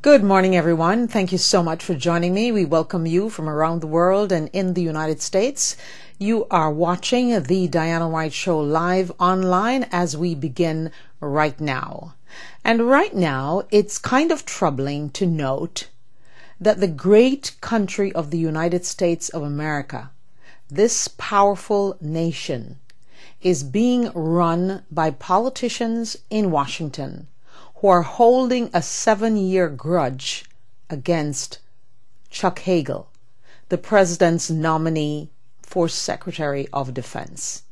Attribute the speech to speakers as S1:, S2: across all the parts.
S1: Good morning, everyone. Thank you so much for joining me. We welcome you from around the world and in the United States. You are watching the Diana White Show live online as we begin right now. And right now, it's kind of troubling to note that the great country of the United States of America, this powerful nation, is being run by politicians in Washington who are holding a 7-year grudge against Chuck Hagel, the president's nominee for Secretary of Defense.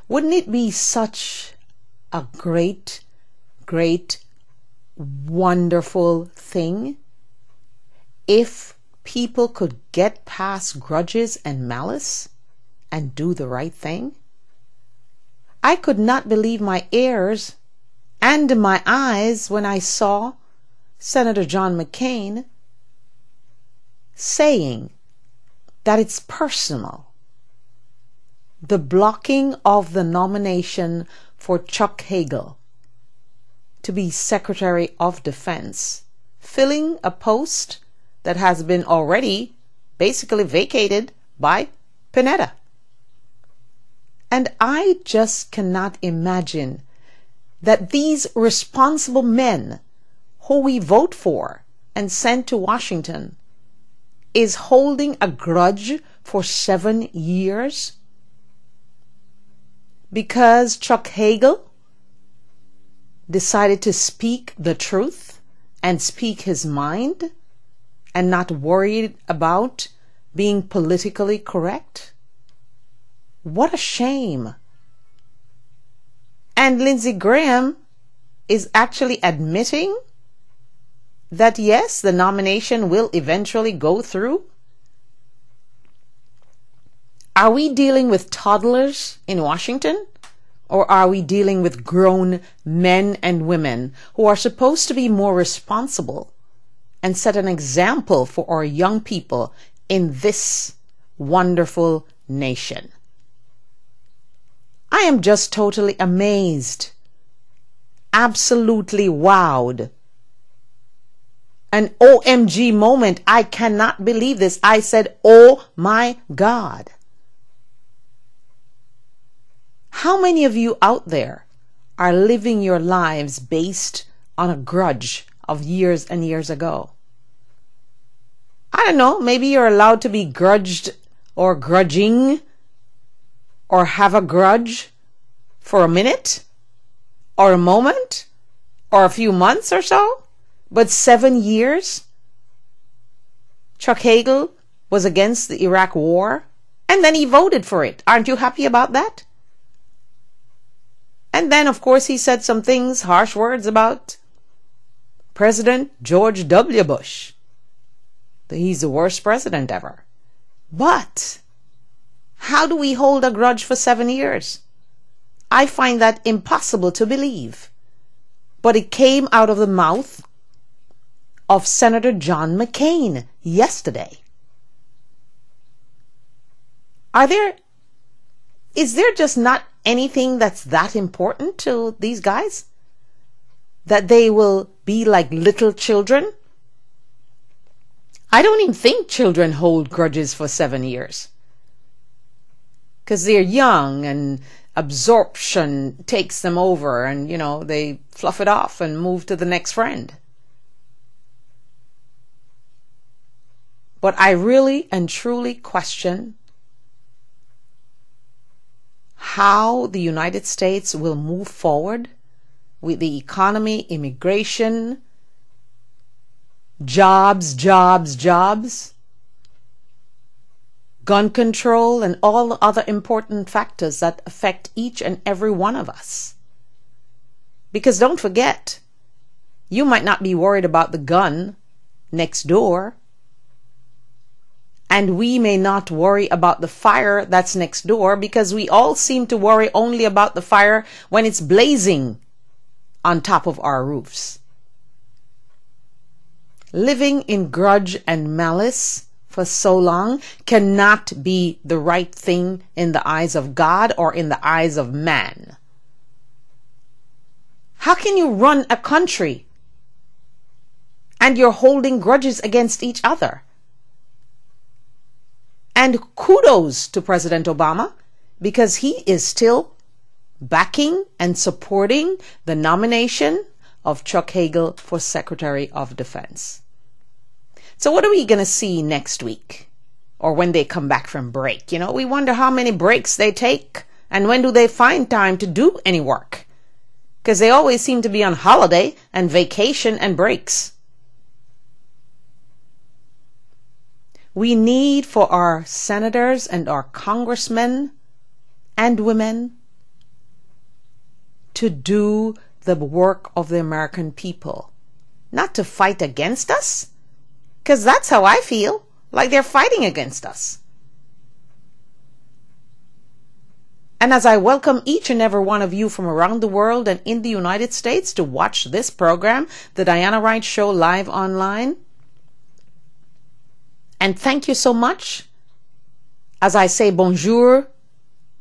S1: Wouldn't it be such a great, wonderful thing if people could get past grudges and malice and do the right thing? I could not believe my ears and my eyes when I saw Senator John McCain saying that it's personal. The blocking of the nomination for Chuck Hagel to be Secretary of Defense, filling a post that has been already basically vacated by Panetta. And I just cannot imagine that these responsible men who we vote for and send to Washington is holding a grudge for 7 years because Chuck Hagel decided to speak the truth and speak his mind and not worried about being politically correct. What a shame. And Lindsey Graham is actually admitting that yes, the nomination will eventually go through. Are we dealing with toddlers in Washington? Or are we dealing with grown men and women who are supposed to be more responsible and set an example for our young people in this wonderful nation? I am just totally amazed, absolutely wowed. An OMG moment. I cannot believe this. I said, oh my God. How many of you out there are living your lives based on a grudge of years and years ago? I don't know, maybe you're allowed to be grudged or grudging or have a grudge for a minute or a moment or a few months or so, but 7 years? Chuck Hagel was against the Iraq war and then he voted for it. Aren't you happy about that? And then, of course, he said some things, harsh words about President George W. Bush. That he's the worst president ever. But how do we hold a grudge for 7 years? I find that impossible to believe. But it came out of the mouth of Senator John McCain yesterday. Is there just not anything that's that important to these guys? That they will be like little children? I don't even think children hold grudges for 7 years. Because they're young and absorption takes them over and, they fluff it off and move to the next friend. But I really and truly question how the United States will move forward with the economy, immigration, jobs, gun control, and all the other important factors that affect each and every one of us. Because don't forget, you might not be worried about the gun next door, and we may not worry about the fire that's next door, because we all seem to worry only about the fire when it's blazing on top of our roofs. Living in grudge and malice for so long cannot be the right thing in the eyes of God or in the eyes of man. How can you run a country And you're holding grudges against each other. And kudos to President Obama, because he is still backing and supporting the nomination of Chuck Hagel for Secretary of Defense. So what are we going to see next week? Or when they come back from break? We wonder how many breaks they take and when do they find time to do any work? Because they always seem to be on holiday and vacation and breaks. We need for our senators and our congressmen and women to do the work of the American people, not to fight against us, because that's how I feel, like they're fighting against us. And as I welcome each and every one of you from around the world and in the United States to watch this program, The Diana Wright Show, live online, and thank you so much as I say bonjour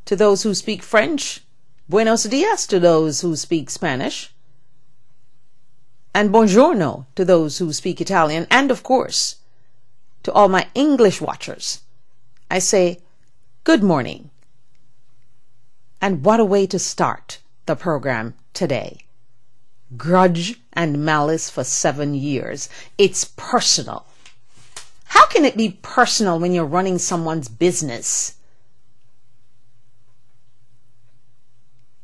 S1: to those who speak French, buenos dias to those who speak Spanish, and buongiorno to those who speak Italian, and of course, to all my English watchers, I say good morning. And what a way to start the program today. Grudge and malice for 7 years. It's personal. How can it be personal when you're running someone's business?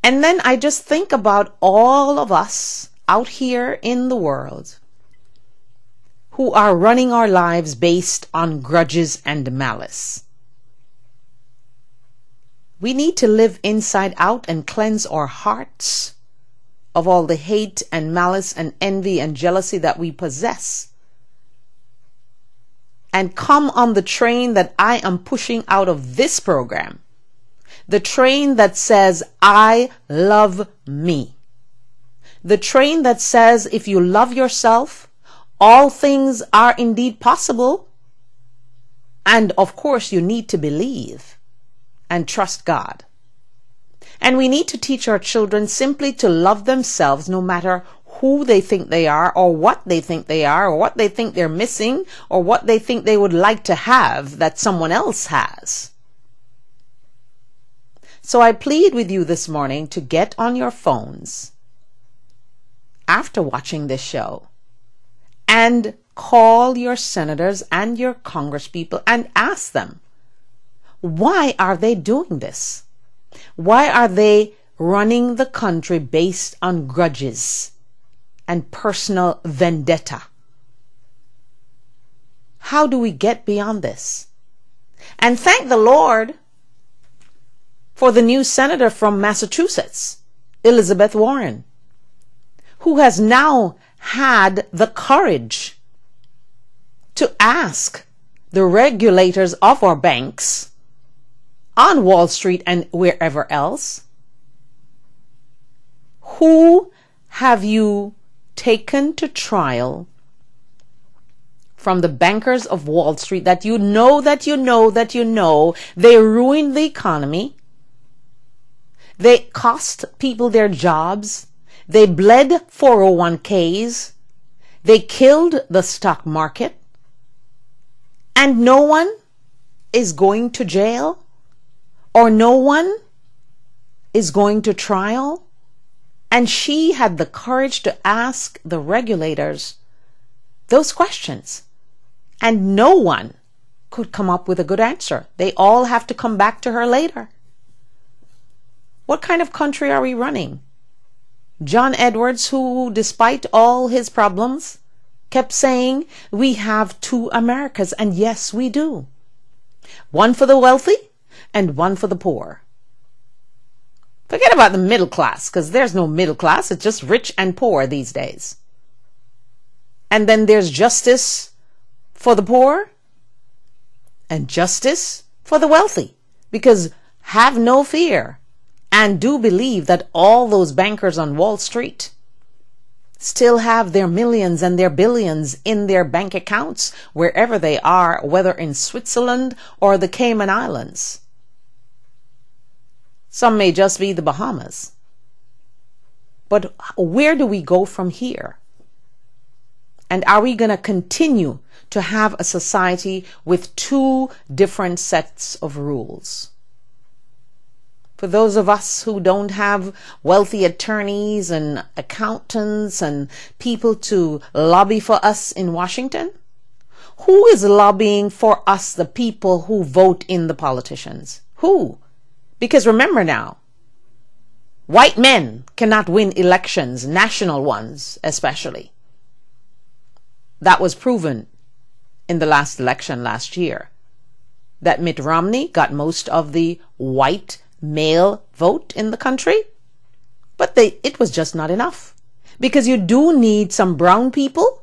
S1: And then I just think about all of us out here in the world who are running our lives based on grudges and malice. We need to live inside out and cleanse our hearts of all the hate and malice and envy and jealousy that we possess. And come on the train that I am pushing out of this program. The train that says, I love me. The train that says, if you love yourself, all things are indeed possible. And of course, you need to believe and trust God. And we need to teach our children simply to love themselves no matter who they think they are or what they think they are or what they think they're missing or what they think they would like to have that someone else has. So I plead with you this morning to get on your phones after watching this show and call your senators and your congresspeople and ask them, why are they doing this? Why are they running the country based on grudges and personal vendetta? How do we get beyond this? And thank the Lord for the new senator from Massachusetts, Elizabeth Warren, who has now had the courage to ask the regulators of our banks on Wall Street and wherever else, who have you taken to trial from the bankers of Wall Street that you know they ruined the economy, they cost people their jobs, they bled 401ks, they killed the stock market, and no one is going to jail? Or no one is going to trial? And she had the courage to ask the regulators those questions. And no one could come up with a good answer. They all have to come back to her later. What kind of country are we running? John Edwards, who despite all his problems, kept saying, we have two Americas. And yes, we do. One for the wealthy and one for the poor. Forget about the middle class, because there's no middle class. It's just rich and poor these days. And then there's justice for the poor and justice for the wealthy. Because have no fear and do believe that all those bankers on Wall Street still have their millions and their billions in their bank accounts wherever they are, whether in Switzerland or the Cayman Islands. Some may just be the Bahamas. But where do we go from here? And are we going to continue to have a society with two different sets of rules? For those of us who don't have wealthy attorneys and accountants and people to lobby for us in Washington, who is lobbying for us, the people who vote in the politicians? Who? Because remember now, white men cannot win elections, national ones especially. That was proven in the last election last year, that Mitt Romney got most of the white male vote in the country, but it was just not enough, because you do need some brown people,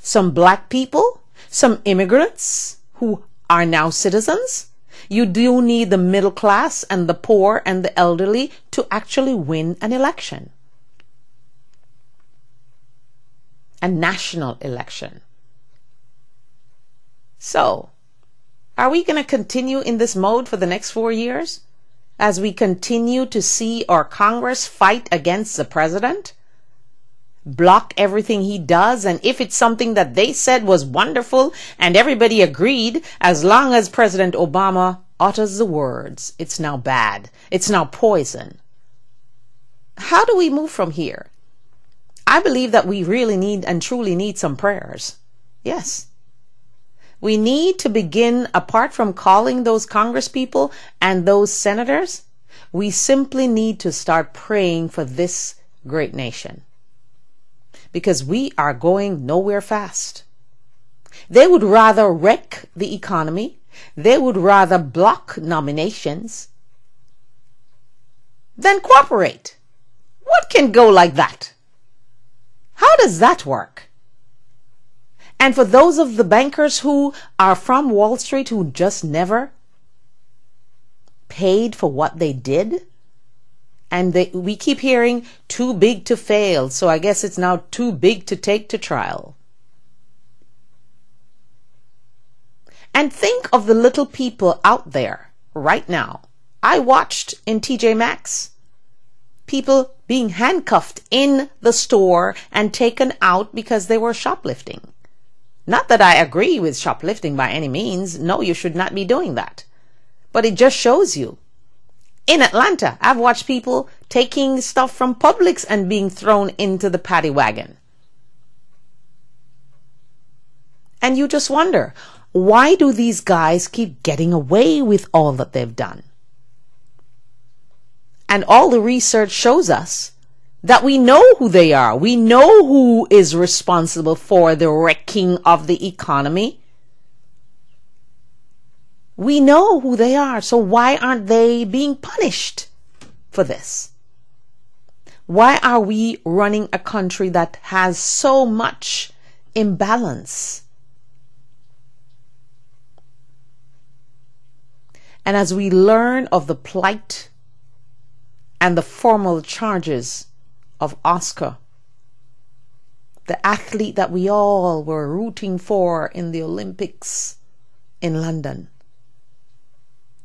S1: some black people, some immigrants who are now citizens. You do need the middle class and the poor and the elderly to actually win an election, a national election. So, are we going to continue in this mode for the next 4 years as we continue to see our Congress fight against the president, block everything he does, and if it's something that they said was wonderful and everybody agreed, as long as President Obama utters the words, it's now bad, it's now poison? How do we move from here? I believe that we really need and truly need some prayers. Yes. We need to begin, apart from calling those Congress people and those senators, we simply need to start praying for this great nation, because we are going nowhere fast. They would rather wreck the economy. They would rather block nominations than cooperate. What can go like that? How does that work? And for those of the bankers who are from Wall Street who just never paid for what they did, and we keep hearing too big to fail, so I guess it's now too big to take to trial. And think of the little people out there right now. I watched in TJ Maxx people being handcuffed in the store and taken out because they were shoplifting. Not that I agree with shoplifting by any means. No, you should not be doing that. But it just shows you. In Atlanta, I've watched people taking stuff from Publix and being thrown into the paddy wagon. And you just wonder, why do these guys keep getting away with all that they've done? And all the research shows us that we know who they are. We know who is responsible for the wrecking of the economy. We know who they are. So why aren't they being punished for this? Why are we running a country that has so much imbalance? And as we learn of the plight and the formal charges of Oscar, the athlete that we all were rooting for in the Olympics in London.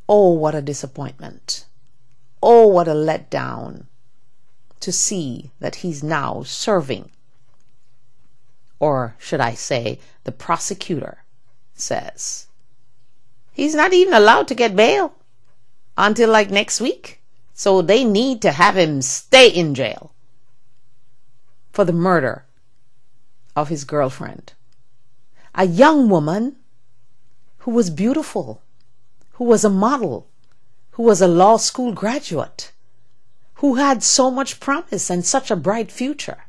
S1: Oh, what a disappointment. Oh, what a letdown to see that he's now serving, or should I say, the prosecutor says he's not even allowed to get bail until like next week. So they need to have him stay in jail for the murder of his girlfriend. A young woman who was beautiful, who was a model, who was a law school graduate, who had so much promise and such a bright future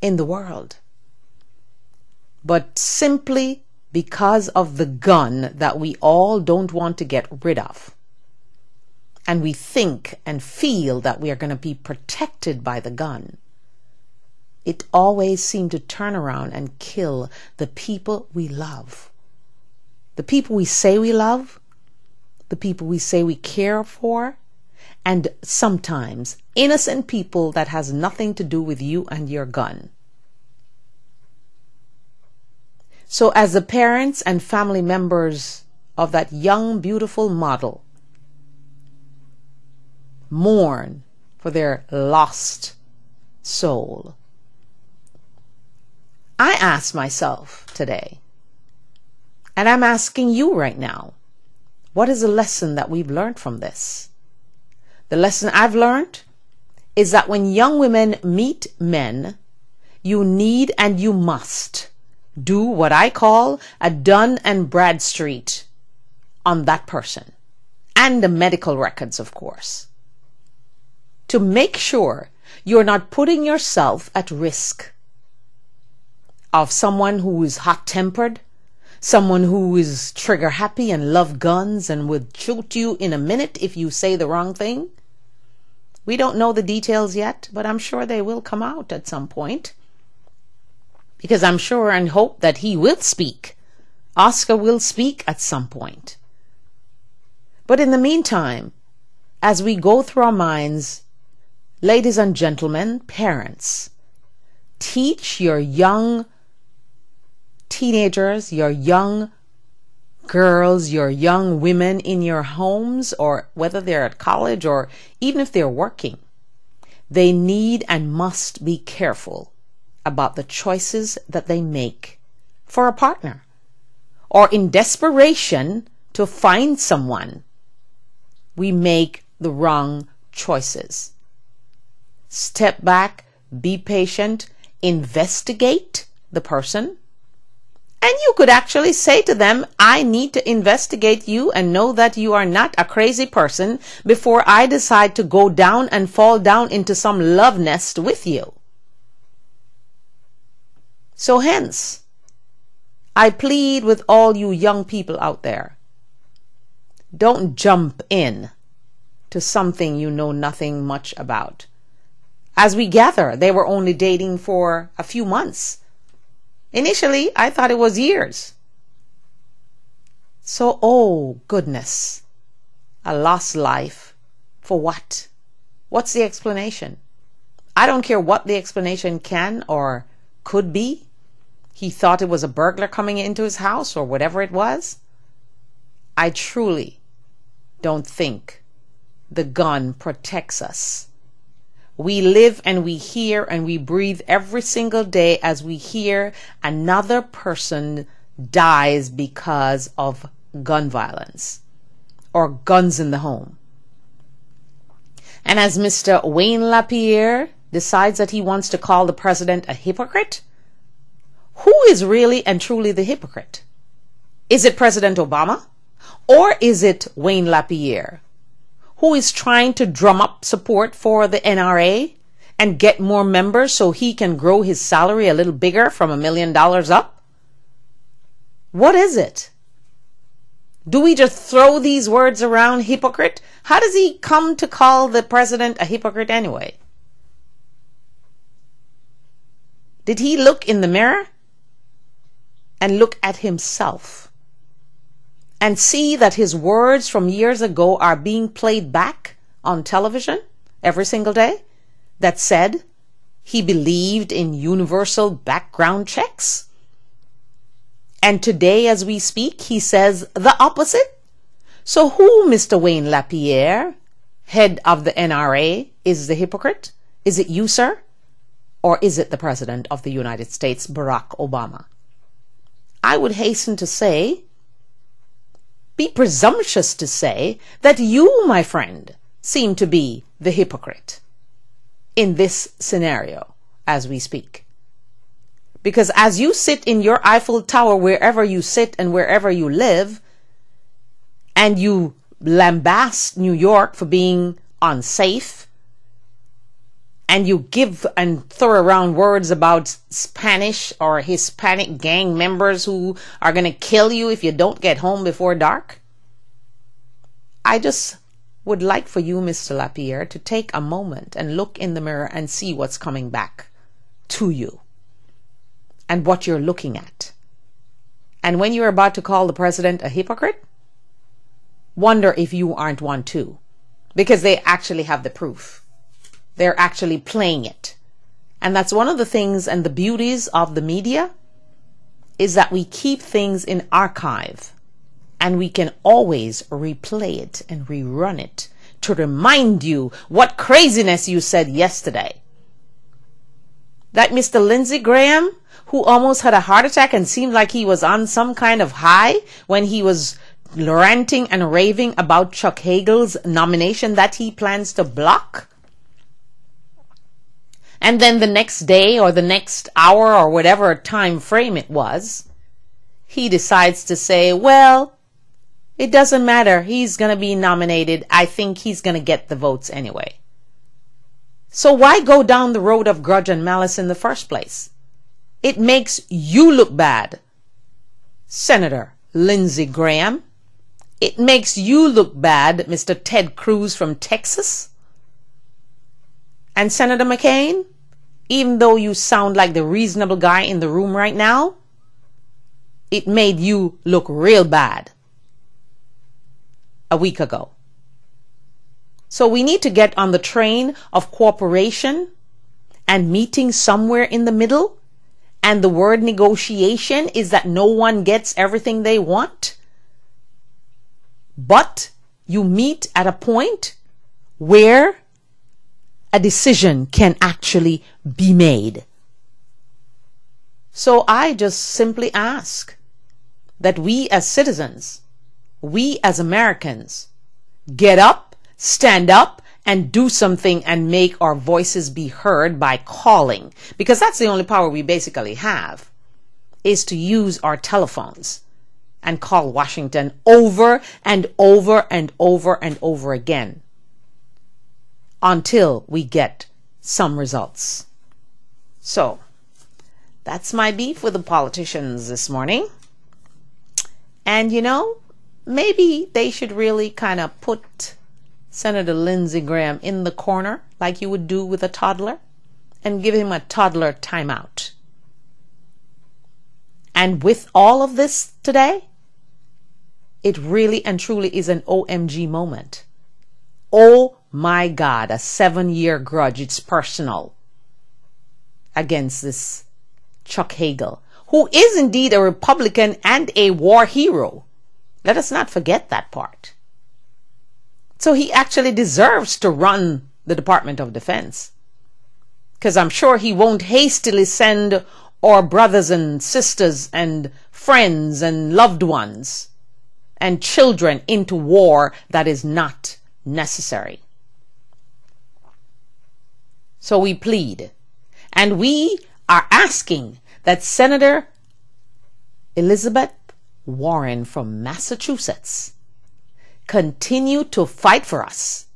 S1: in the world. But simply because of the gun that we all don't want to get rid of, and we think and feel that we are going to be protected by the gun, it always seems to turn around and kill the people we love. The people we say we love, the people we say we care for, and sometimes innocent people that has nothing to do with you and your gun. So as the parents and family members of that young, beautiful model mourn for their lost soul, I asked myself today, and I'm asking you right now, what is the lesson that we've learned from this? The lesson I've learned is that when young women meet men, you need and you must do what I call a Dun and Bradstreet on that person, and the medical records, of course, to make sure you're not putting yourself at risk of someone who is hot-tempered, someone who is trigger-happy and love guns and would shoot you in a minute if you say the wrong thing. We don't know the details yet, but I'm sure they will come out at some point. Because I'm sure and hope that he will speak. Oscar will speak at some point. But in the meantime, as we go through our minds, ladies and gentlemen, parents, teach your young teenagers, your young girls, your young women in your homes, or whether they're at college or even if they're working, they need and must be careful about the choices that they make for a partner, or in desperation to find someone, we make the wrong choices. Step back, be patient, investigate the person, and you could actually say to them, I need to investigate you and know that you are not a crazy person before I decide to go down and fall down into some love nest with you. So hence, I plead with all you young people out there, don't jump in to something you know nothing much about. As we gather, they were only dating for a few months. Initially, I thought it was years. So, oh goodness, a lost life. For what? What's the explanation? I don't care what the explanation can or could be. He thought it was a burglar coming into his house or whatever it was. I truly don't think the gun protects us. We live and we hear and we breathe every single day as we hear another person dies because of gun violence or guns in the home. And as Mr. Wayne LaPierre decides that he wants to call the president a hypocrite, who is really and truly the hypocrite? Is it President Obama? Or is it Wayne LaPierre, who is trying to drum up support for the NRA and get more members so he can grow his salary a little bigger from $1 million up? What is it? Do we just throw these words around, hypocrite? How does he come to call the president a hypocrite anyway? Did he look in the mirror and look at himself and see that his words from years ago are being played back on television every single day that said he believed in universal background checks? And today as we speak, he says the opposite. So who, Mr. Wayne LaPierre, head of the NRA, is the hypocrite? Is it you, sir? Or is it the President of the United States, Barack Obama? I would hasten to say, be presumptuous to say, that you, my friend, seem to be the hypocrite in this scenario as we speak. Because as you sit in your Eiffel Tower, wherever you sit and wherever you live, and you lambast New York for being unsafe, and you give and throw around words about Spanish or Hispanic gang members who are going to kill you if you don't get home before dark, I just would like for you, Mr. LaPierre, to take a moment and look in the mirror and see what's coming back to you and what you're looking at. And when you're about to call the president a hypocrite, wonder if you aren't one too, because they actually have the proof. They're actually playing it. And that's one of the things and the beauties of the media, is that we keep things in archive and we can always replay it and rerun it to remind you what craziness you said yesterday. That Mr. Lindsey Graham, who almost had a heart attack and seemed like he was on some kind of high when he was ranting and raving about Chuck Hagel's nomination that he plans to block. And then the next day or the next hour or whatever time frame it was, he decides to say, well, it doesn't matter. He's going to be nominated. I think he's going to get the votes anyway. So why go down the road of grudge and malice in the first place? It makes you look bad, Senator Lindsey Graham. It makes you look bad, Mr. Ted Cruz from Texas. And Senator McCain, even though you sound like the reasonable guy in the room right now, it made you look real bad a week ago. So we need to get on the train of cooperation and meeting somewhere in the middle. And the word negotiation is that no one gets everything they want. But you meet at a point where a decision can actually be made. So I just simply ask that we as citizens, we as Americans, get up, stand up, and do something and make our voices be heard by calling. Because that's the only power we basically have, is to use our telephones and call Washington over and over and over and over again until we get some results. So that's my beef with the politicians this morning. And you know, maybe they should really kind of put Senator Lindsey Graham in the corner like you would do with a toddler and give him a toddler timeout. And with all of this today, it really and truly is an OMG moment. Oh my God, a 7-year grudge. It's personal against this Chuck Hagel, who is indeed a Republican and a war hero. Let us not forget that part. So he actually deserves to run the Department of Defense, because I'm sure he won't hastily send our brothers and sisters and friends and loved ones and children into war that is not necessary. So we plead, and we are asking that Senator Elizabeth Warren from Massachusetts continue to fight for us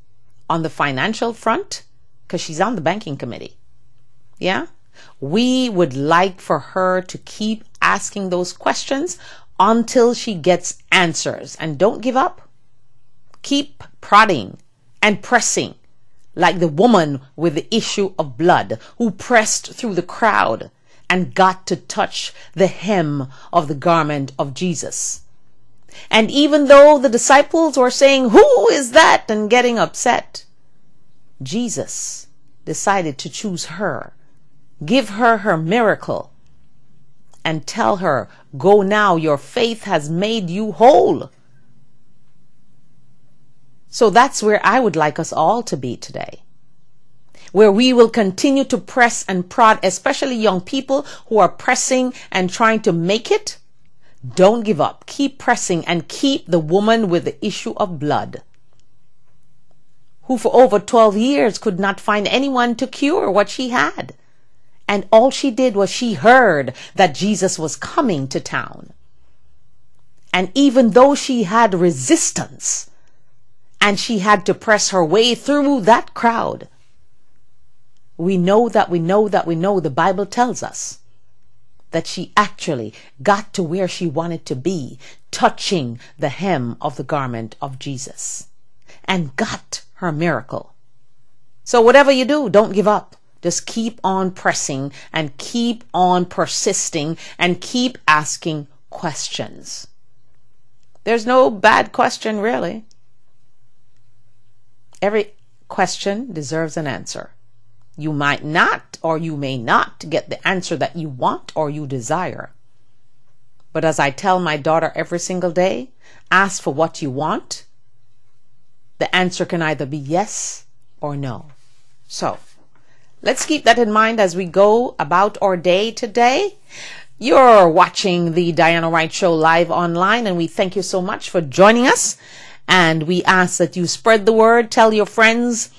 S1: on the financial front, because she's on the banking committee. Yeah? We would like for her to keep asking those questions until she gets answers. And don't give up. Keep prodding and pressing like the woman with the issue of blood who pressed through the crowd and got to touch the hem of the garment of Jesus. And even though the disciples were saying, "Who is that?" and getting upset, Jesus decided to choose her, give her her miracle, and tell her, "Go now, your faith has made you whole." So that's where I would like us all to be today, where we will continue to press and prod, especially young people who are pressing and trying to make it. Don't give up. Keep pressing and keep the woman with the issue of blood, who for over 12 years could not find anyone to cure what she had. And all she did was she heard that Jesus was coming to town. And even though she had resistance and she had to press her way through that crowd, we know the Bible tells us that she actually got to where she wanted to be, touching the hem of the garment of Jesus, and got her miracle. So whatever you do, don't give up. Just keep on pressing and keep on persisting and keep asking questions. There's no bad question, really. Every question deserves an answer. You might not, or you may not get the answer that you want or you desire. But as I tell my daughter every single day, ask for what you want. The answer can either be yes or no. So let's keep that in mind as we go about our day today. You're watching the Diana Wright Show live online, and we thank you so much for joining us. And we ask that you spread the word, tell your friends,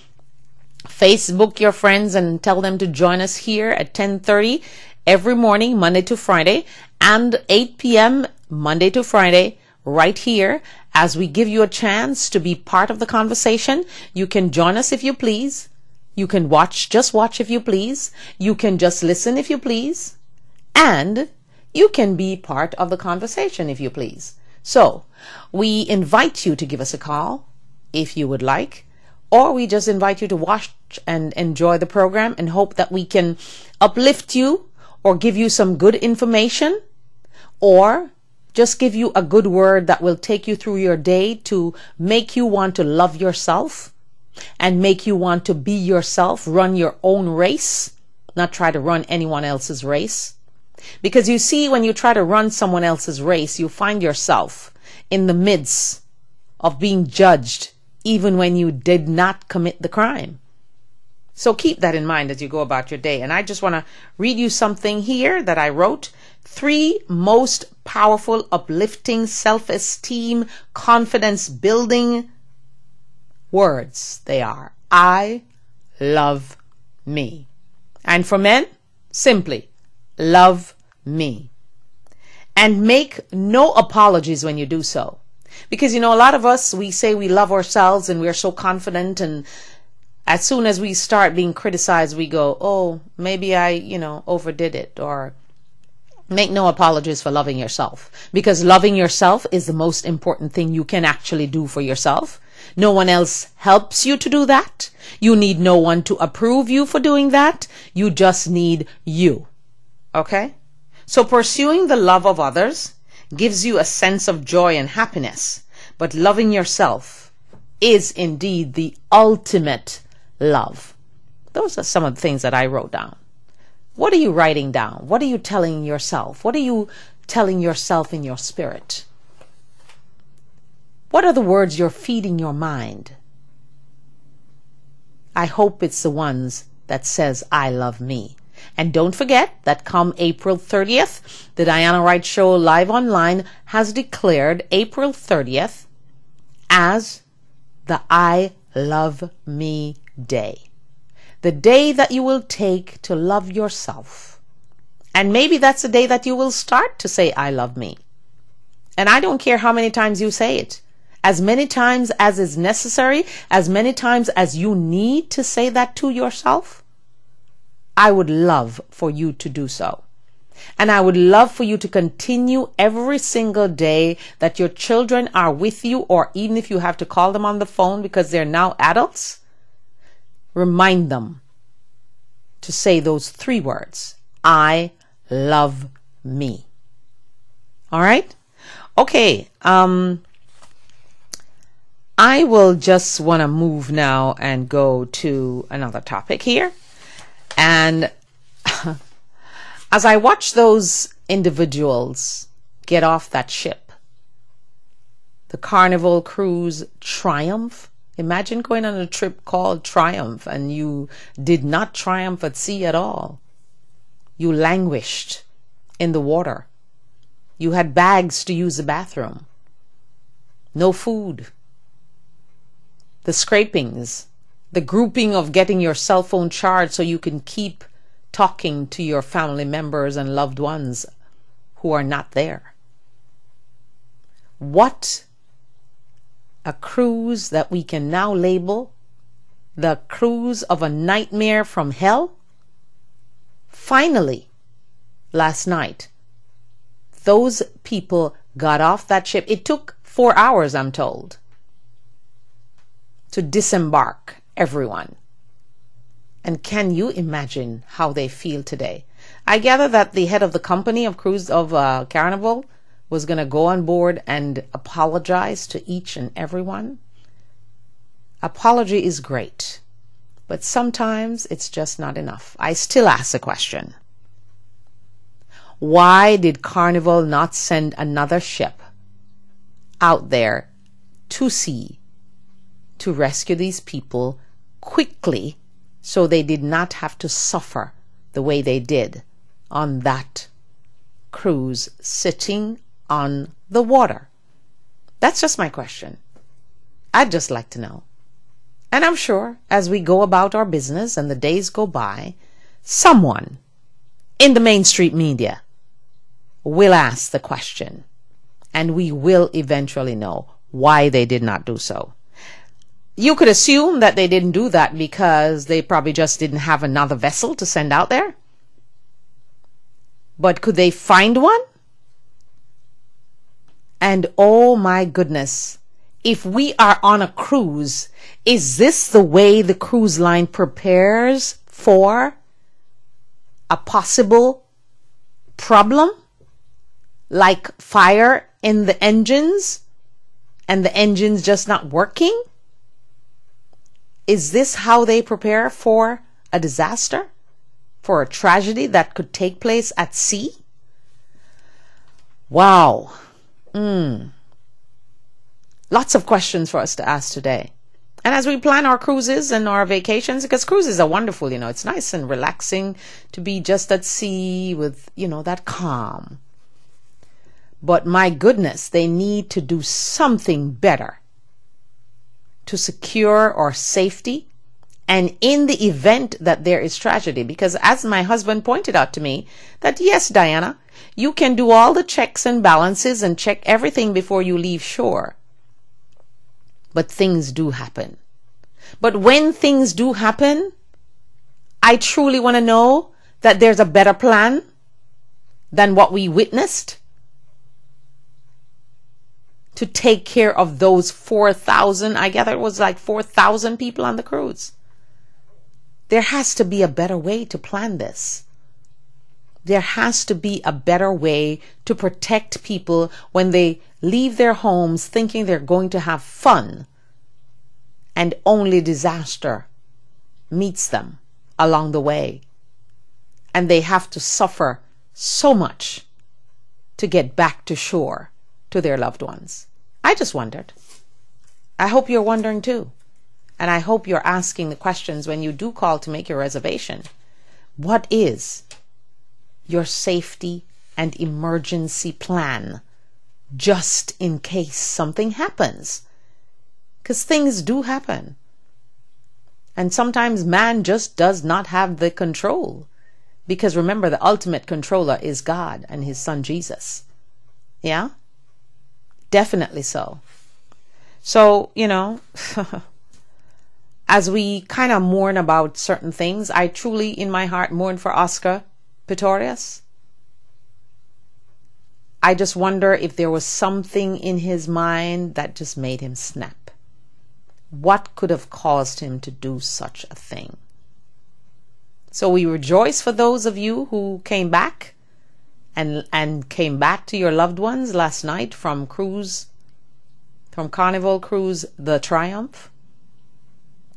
S1: Facebook your friends, and tell them to join us here at 10:30 every morning, Monday to Friday, and 8 p.m. Monday to Friday, right here, as we give you a chance to be part of the conversation. You can join us if you please. You can just watch if you please. You can just listen if you please. And you can be part of the conversation if you please. So we invite you to give us a call if you would like, or we just invite you to watch and enjoy the program and hope that we can uplift you or give you some good information, or just give you a good word that will take you through your day to make you want to love yourself and make you want to be yourself, run your own race, not try to run anyone else's race. Because you see, when you try to run someone else's race, you find yourself in the midst of being judged, even when you did not commit the crime. So keep that in mind as you go about your day. And I just want to read you something here that I wrote. 3 most powerful, uplifting, self-esteem, confidence building words. They are, I love me. And for men, simply, love me. And make no apologies when you do so. Because, a lot of us, we say we love ourselves and we're so confident, and as soon as we start being criticized, we go, oh, maybe I, overdid it. Or make no apologies for loving yourself, because loving yourself is the most important thing you can actually do for yourself. No one else helps you to do that. You need no one to approve you for doing that. You just need you. Okay? So pursuing the love of others gives you a sense of joy and happiness, but loving yourself is indeed the ultimate love. Those are some of the things that I wrote down. What are you writing down? What are you telling yourself? What are you telling yourself in your spirit? What are the words you're feeding your mind? I hope it's the ones that says, I love me. And don't forget that come April 30th, the Diana Wright Show live online has declared April 30th as the I Love Me Day. The day that you will take to love yourself. And maybe that's the day that you will start to say, I love me. And I don't care how many times you say it. As many times as is necessary, as many times as you need to say that to yourself, I would love for you to do so. And I would love for you to continue every single day that your children are with you, or even if you have to call them on the phone because they're now adults, remind them to say those 3 words, I love me. All right? Okay. I will just want to move now and go to another topic here. And as I watch those individuals get off that ship, the Carnival Cruise Triumph. Imagine going on a trip called Triumph and you did not triumph at sea at all. You languished in the water. You had bags to use the bathroom. No food. The scrapings. The grouping of getting your cell phone charged so you can keep talking to your family members and loved ones who are not there. What a cruise that we can now label the cruise of a nightmare from hell. Finally, last night, those people got off that ship. It took 4 hours, I'm told, to disembark everyone. And can you imagine how they feel today? I gather that the head of the company of Carnival was going to go on board and apologize to each and everyone. Apology is great, but sometimes it's just not enough. I still ask the question, why did Carnival not send another ship out there to sea to rescue these people quickly so they did not have to suffer the way they did on that cruise sitting on the water? That's just my question. I'd just like to know. And I'm sure as we go about our business and the days go by, someone in the mainstream media will ask the question, and we will eventually know why they did not do so. You could assume that they didn't do that because they probably just didn't have another vessel to send out there. But could they find one? And oh my goodness, if we are on a cruise, is this the way the cruise line prepares for a possible problem? Like fire in the engines and the engines just not working? Is this how they prepare for a disaster? For a tragedy that could take place at sea? Wow. Lots of questions for us to ask today. And as we plan our cruises and our vacations, because cruises are wonderful, it's nice and relaxing to be just at sea with, that calm. But my goodness, they need to do something better to secure our safety, and in the event that there is tragedy. Because as my husband pointed out to me, that yes, Diana, you can do all the checks and balances and check everything before you leave shore. But things do happen. But when things do happen, I truly want to know that there's a better plan than what we witnessed to take care of those 4,000, I gather it was like 4,000 people on the cruise. There has to be a better way to plan this. There has to be a better way to protect people when they leave their homes thinking they're going to have fun, and only disaster meets them along the way. And they have to suffer so much to get back to shore to their loved ones. I just wondered. I hope you're wondering too. And I hope you're asking the questions when you do call to make your reservation. What is your safety and emergency plan just in case something happens? Because things do happen. And sometimes man just does not have the control. Because remember, the ultimate controller is God and his son Jesus. Yeah? Definitely so. So, as we kind of mourn about certain things, I truly in my heart mourn for Oscar Pistorius. I just wonder if there was something in his mind that just made him snap. What could have caused him to do such a thing? So we rejoice for those of you who came back and came back to your loved ones last night from Carnival Cruise The Triumph.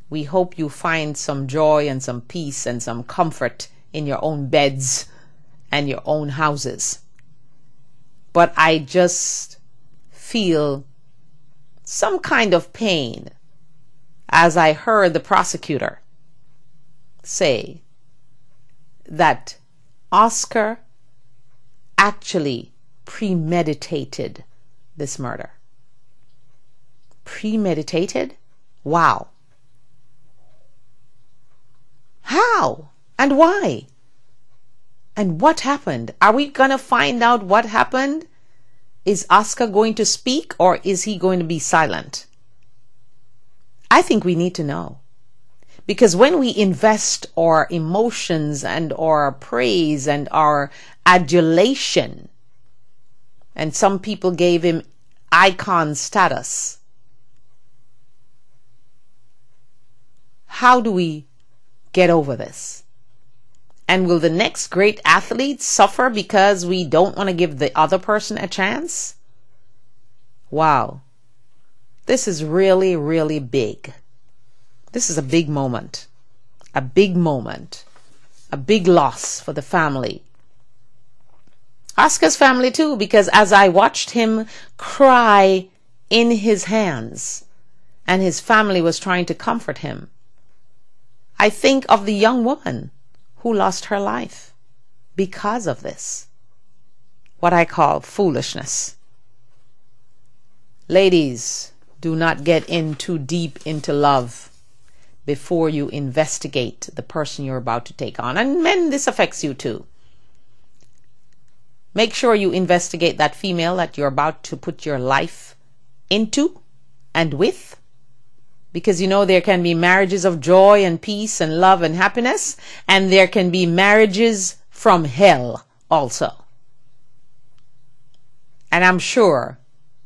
S1: We hope you find some joy and some peace and some comfort in your own beds and your own houses. But I just feel some kind of pain as I heard the prosecutor say that Oscar actually premeditated this murder. Premeditated? Wow. How? And why? And what happened? Are we going to find out what happened? Is Oscar going to speak, or is he going to be silent? I think we need to know. Because when we invest our emotions and our praise and our adulation, and some people gave him icon status, how do we get over this? And will the next great athlete suffer because we don't want to give the other person a chance? Wow. This is really, really big. This is a big moment. A big moment. A big loss for the family. Oscar's family too, because as I watched him cry in his hands and his family was trying to comfort him, I think of the young woman who lost her life because of this, what I call foolishness. Ladies, do not get in too deep into love before you investigate the person you're about to take on. And men, this affects you too. Make sure you investigate that female that you're about to put your life into and with. Because you know there can be marriages of joy and peace and love and happiness. And there can be marriages from hell also. And I'm sure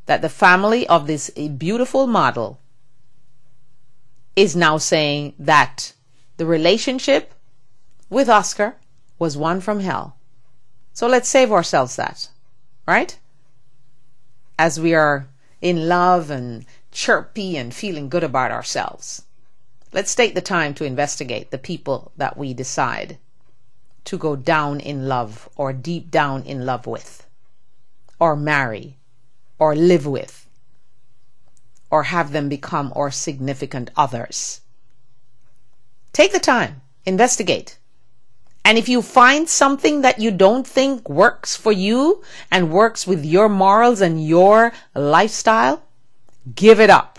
S1: that the family of this beautiful model is now saying that the relationship with Oscar was one from hell. So let's save ourselves that, right? As we are in love and chirpy and feeling good about ourselves. Let's take the time to investigate the people that we decide to go down in love or deep down in love with, or marry, or live with, or have them become our significant others. Take the time, investigate. And if you find something that you don't think works for you and works with your morals and your lifestyle, give it up.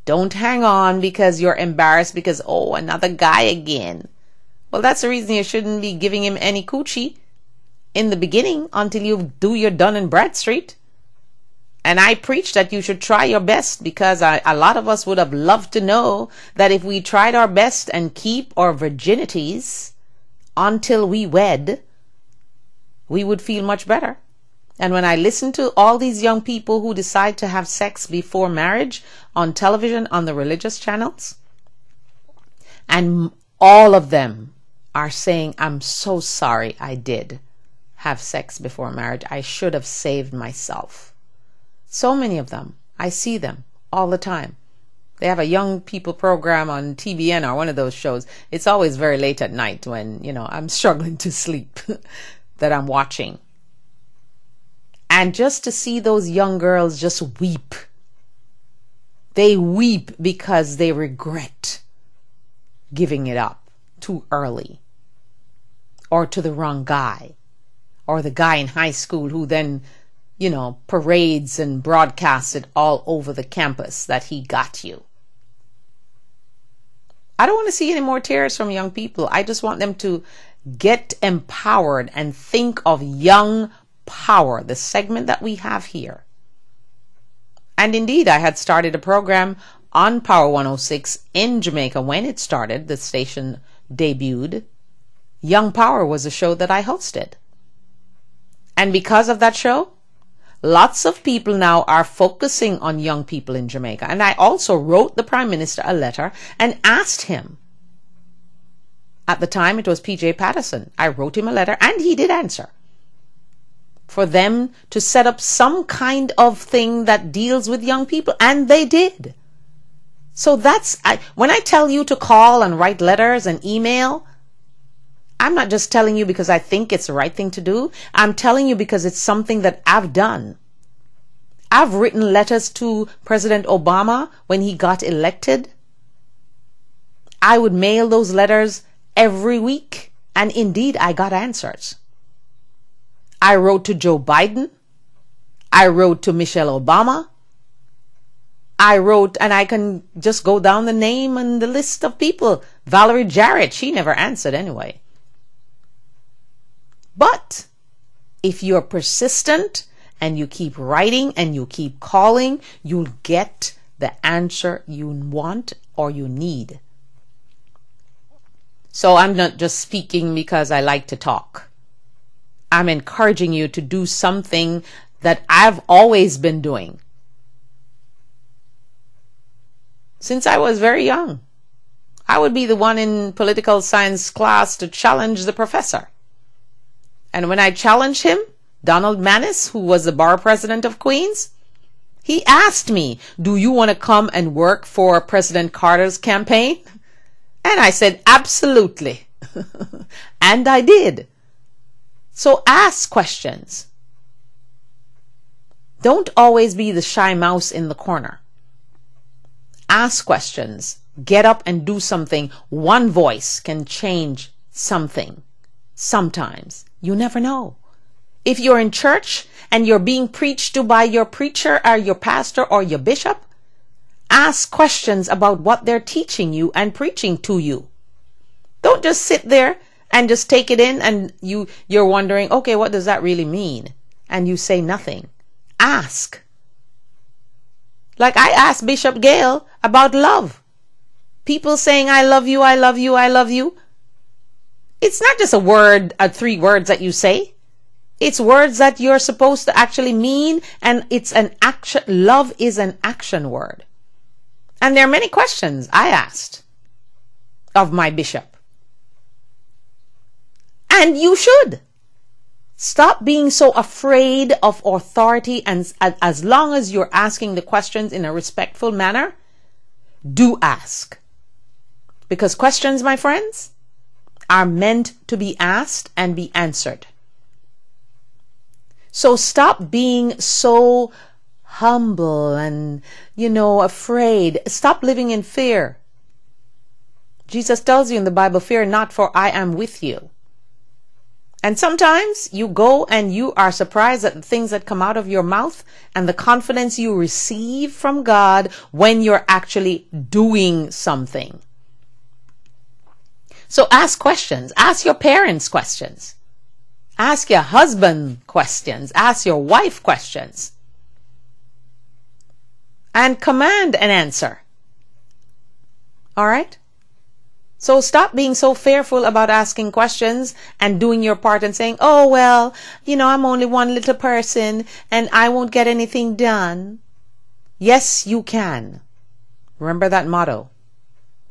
S1: Don't hang on because you're embarrassed because, oh, another guy again. Well, that's the reason you shouldn't be giving him any coochie in the beginning until you do your Dun and Bradstreet. And I preach that you should try your best, because a lot of us would have loved to know that if we tried our best and keep our virginities until we wed, we would feel much better. And when I listen to all these young people who decide to have sex before marriage on television, on the religious channels, and all of them are saying, I'm so sorry I did have sex before marriage. I should have saved myself. So many of them, I see them all the time. They have a young people program on TBN or one of those shows. It's always very late at night when, I'm struggling to sleep that I'm watching. And just to see those young girls just weep. They weep because they regret giving it up too early, or to the wrong guy, or the guy in high school who then parades and broadcasts it all over the campus that he got you. I don't want to see any more tears from young people. I just want them to get empowered and think of young power, the segment that we have here. And indeed, I had started a program on Power 106 in Jamaica when it started, the station debuted. Young Power was a show that I hosted. And because of that show, lots of people now are focusing on young people in Jamaica. And I also wrote the Prime Minister a letter and asked him. At the time, it was P.J. Patterson. I wrote him a letter and he did answer. For them to set up some kind of thing that deals with young people. And they did. So when I tell you to call and write letters and email, I'm not just telling you because I think it's the right thing to do. I'm telling you because it's something that I've done. I've written letters to President Obama when he got elected. I would mail those letters every week. And indeed, I got answers. I wrote to Joe Biden. I wrote to Michelle Obama. I wrote, and I can just go down the name and the list of people. Valerie Jarrett, she never answered anyway. But if you're persistent and you keep writing and you keep calling, you'll get the answer you want or you need. So I'm not just speaking because I like to talk. I'm encouraging you to do something that I've always been doing since I was very young. I would be the one in political science class to challenge the professor. And when I challenged him, Donald Mannis, who was the bar president of Queens, he asked me, do you want to come and work for President Carter's campaign? And I said, absolutely. And I did. So ask questions. Don't always be the shy mouse in the corner. Ask questions. get up and do something. One voice can change something. Sometimes. You never know. If you're in church and you're being preached to by your preacher or your pastor or your bishop, ask questions about what they're teaching you and preaching to you. Don't just sit there and just take it in and you're wondering, okay, what does that really mean? And you say nothing. Ask. Like I asked Bishop Gale about love. People saying, I love you, I love you, I love you. It's not just a word, 3 words that you say. It's words that you're supposed to actually mean, and it's an action. Love is an action word. And there are many questions I asked of my bishop. And you should. Stop being so afraid of authority, and as long as you're asking the questions in a respectful manner, do ask. Because questions, my friends, are meant to be asked and be answered. So stop being so humble and, afraid. Stop living in fear. Jesus tells you in the Bible, fear not, for I am with you. And sometimes you go and you are surprised at the things that come out of your mouth and the confidence you receive from God when you're actually doing something. So ask questions. Ask your parents questions. Ask your husband questions. Ask your wife questions. And command an answer. All right? So stop being so fearful about asking questions and doing your part and saying, oh, well, I'm only one little person and I won't get anything done. Yes, you can. Remember that motto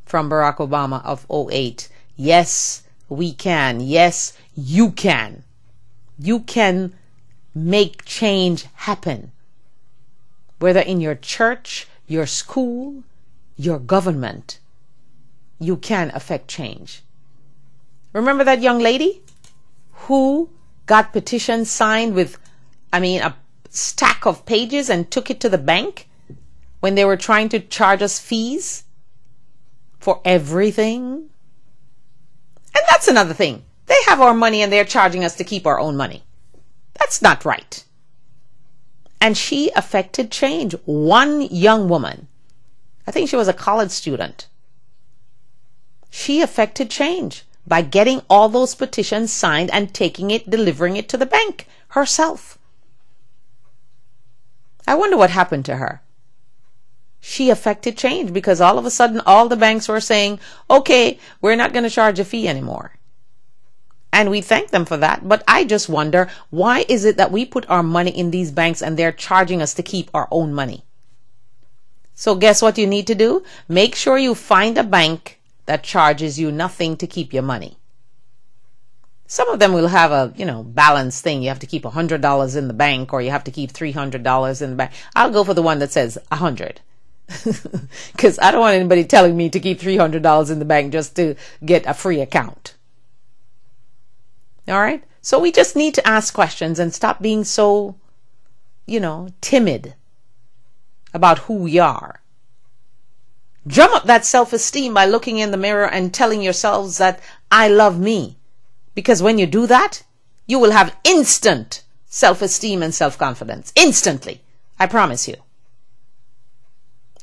S1: from Barack Obama of 2008. Yes, we can. Yes, you can. You can make change happen. Whether in your church, your school, your government, you can affect change. Remember that young lady who got petitions signed with, a stack of pages and took it to the bank when they were trying to charge us fees for everything? And that's another thing. They have our money and they're charging us to keep our own money. That's not right. And she affected change. One young woman, I think she was a college student, she affected change by getting all those petitions signed and delivering it to the bank herself. I wonder what happened to her. She affected change because all of a sudden all the banks were saying, okay, we're not going to charge a fee anymore. And we thank them for that. But I just wonder, why is it that we put our money in these banks and they're charging us to keep our own money? So guess what you need to do? Make sure you find a bank that charges you nothing to keep your money. Some of them will have a, balance thing. You have to keep $100 in the bank, or you have to keep $300 in the bank. I'll go for the one that says 100. Because I don't want anybody telling me to keep $300 in the bank just to get a free account. All right? So we just need to ask questions and stop being so, timid about who we are. Drum up that self-esteem by looking in the mirror and telling yourselves that I love me. Because when you do that, you will have instant self-esteem and self-confidence. Instantly. I promise you.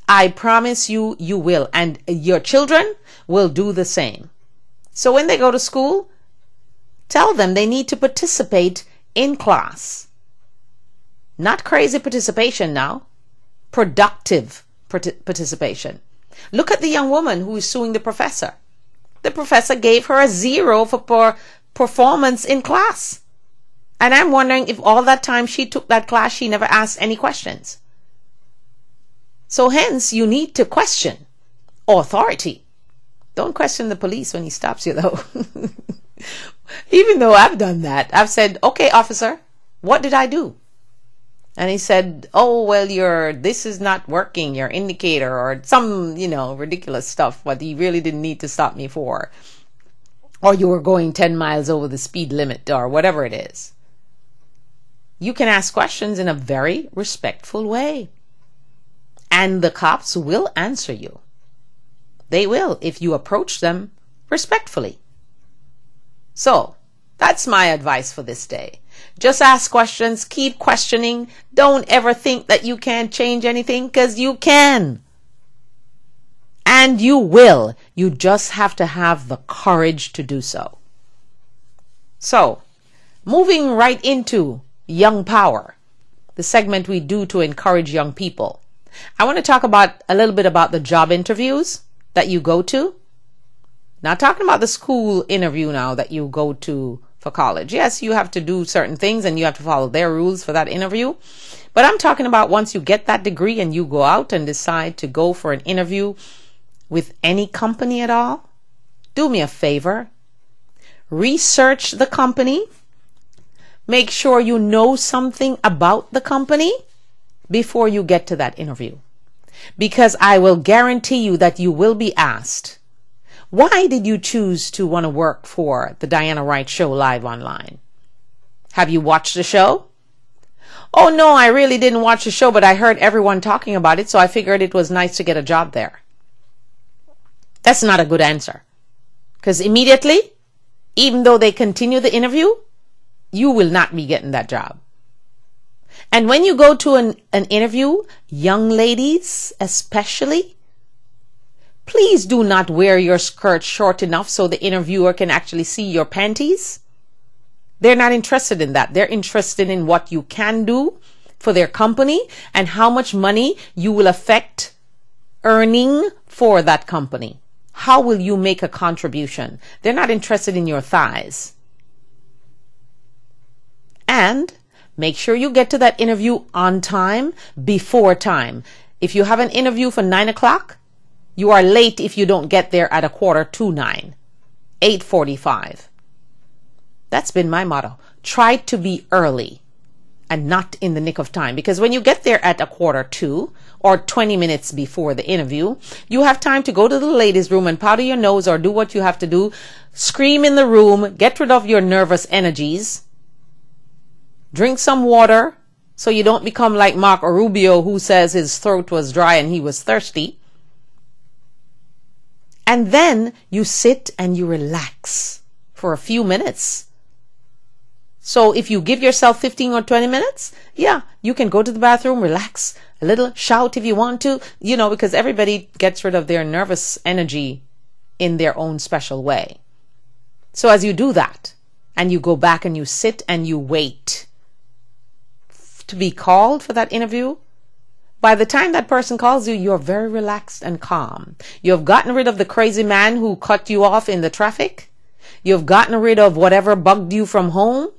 S1: I promise you, you will. And your children will do the same. So when they go to school, tell them they need to participate in class. Not crazy participation now. Productive participation. Look at the young woman who is suing the professor. The professor gave her a 0 for performance in class. And I'm wondering if all that time she took that class, she never asked any questions. So hence, you need to question authority. Don't question the police when he stops you, though. Even though I've done that. I've said, okay, officer, what did I do? And he said, oh, well, this is not working, your indicator, or some, ridiculous stuff, what he really didn't need to stop me for. Or you were going 10 miles over the speed limit, or whatever it is. You can ask questions in a very respectful way. And the cops will answer you. They will if you approach them respectfully. So, that's my advice for this day. Just ask questions, keep questioning. Don't ever think that you can't change anything, because you can. And you will. You just have to have the courage to do so. So, moving right into Young Power, the segment we do to encourage young people. I want to talk about a little bit about the job interviews that you go to. Not talking about the school interview now that you go to for college. Yes, you have to do certain things and you have to follow their rules for that interview. But I'm talking about once you get that degree and you go out and decide to go for an interview with any company at all. Do me a favor. Research the company. Make sure you know something about the company before you get to that interview. Because I will guarantee you that you will be asked, why did you choose to want to work for the Diana Wright Show live online? Have you watched the show? Oh no, I really didn't watch the show, but I heard everyone talking about it, so I figured it was nice to get a job there. That's not a good answer. Because immediately, even though they continue the interview, you will not be getting that job. And when you go to an interview, young ladies especially, please do not wear your skirt short enough so the interviewer can actually see your panties. They're not interested in that. They're interested in what you can do for their company and how much money you will affect earning for that company. How will you make a contribution? They're not interested in your thighs. And make sure you get to that interview on time, before time. If you have an interview for 9 o'clock, you are late if you don't get there at 8:45, 8:45. That's been my motto. Try to be early and not in the nick of time. Because when you get there at 1:45 or 20 minutes before the interview, you have time to go to the ladies' room and powder your nose or do what you have to do. Scream in the room. Get rid of your nervous energies. Drink some water so you don't become like Marco Rubio, who says his throat was dry and he was thirsty. And then you sit and you relax for a few minutes. So if you give yourself 15 or 20 minutes, yeah, you can go to the bathroom, relax a little, shout if you want to, because everybody gets rid of their nervous energy in their own special way. So as you do that, and you go back and you sit and you wait to be called for that interview, by the time that person calls you, you're very relaxed and calm. You have gotten rid of the crazy man who cut you off in the traffic. You have gotten rid of whatever bugged you from home,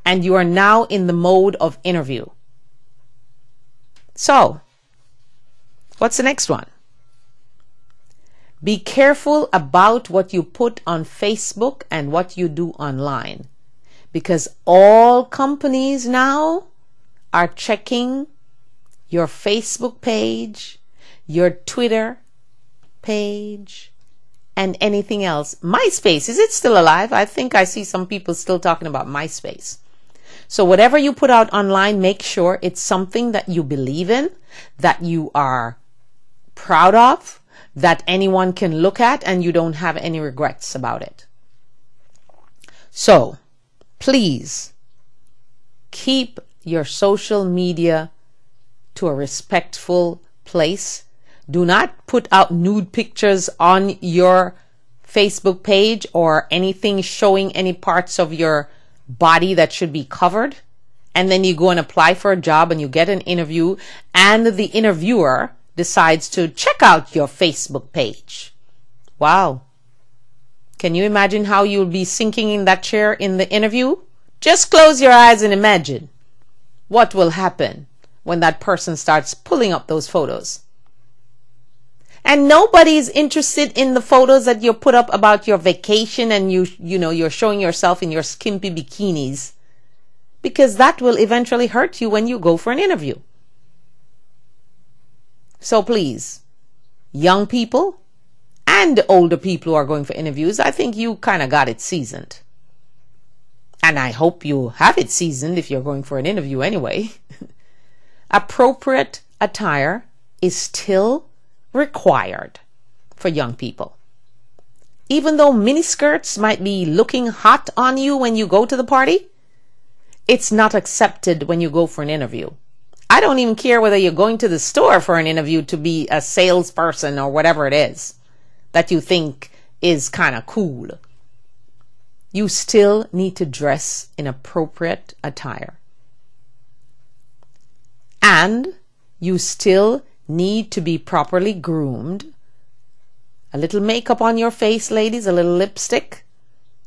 S1: and you are now in the mode of interview. So, what's the next one? Be careful about what you put on Facebook and what you do online, because all companies now are checking your Facebook page, your Twitter page, and anything else. MySpace, is it still alive? I think I see some people still talking about MySpace. So whatever you put out online, make sure it's something that you believe in, that you are proud of, that anyone can look at, and you don't have any regrets about it. So please keep your social media to a respectful place. Do not put out nude pictures on your Facebook page or anything showing any parts of your body that should be covered. And then you go and apply for a job and you get an interview and the interviewer decides to check out your Facebook page. Wow. Can you imagine how you'll be sinking in that chair in the interview? Just close your eyes and imagine what will happen when that person starts pulling up those photos. And nobody's interested in the photos that you put up about your vacation and you're showing yourself in your skimpy bikinis, because that will eventually hurt you when you go for an interview. So please, young people and older people who are going for interviews, I think you kind of got it seasoned. And I hope you have it seasoned if you're going for an interview anyway. Appropriate attire is still required for young people. Even though miniskirts might be looking hot on you when you go to the party, it's not accepted when you go for an interview. I don't even care whether you're going to the store for an interview to be a salesperson or whatever it is that you think is kind of cool. You still need to dress in appropriate attire. And you still need to be properly groomed. A little makeup on your face, ladies, a little lipstick.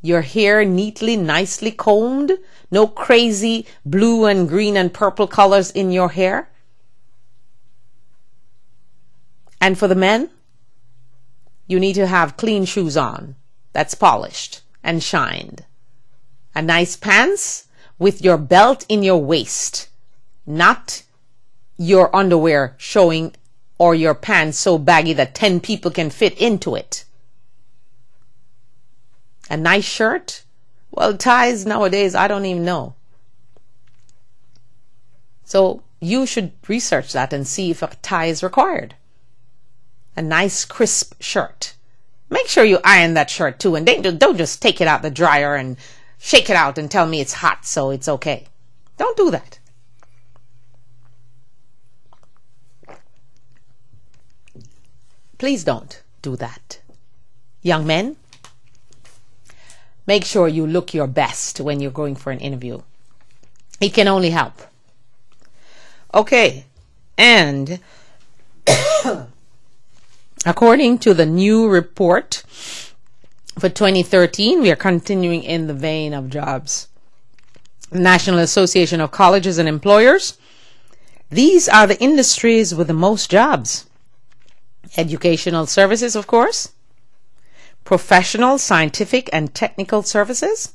S1: Your hair neatly, nicely combed. No crazy blue and green and purple colors in your hair. And for the men, you need to have clean shoes on that's polished and shined. A nice pants with your belt in your waist, not your underwear showing or your pants so baggy that 10 people can fit into it. A nice shirt. Well, ties nowadays, I don't even know. So you should research that and see if a tie is required. A nice crisp shirt. Make sure you iron that shirt too, and don't just take it out the dryer and shake it out and tell me it's hot so it's okay. Don't do that. Please don't do that. Young men, make sure you look your best when you're going for an interview. It can only help. Okay, and according to the new report for 2013, we are continuing in the vein of jobs. National Association of Colleges and Employers. These are the industries with the most jobs. Educational services, of course. Professional, scientific, and technical services.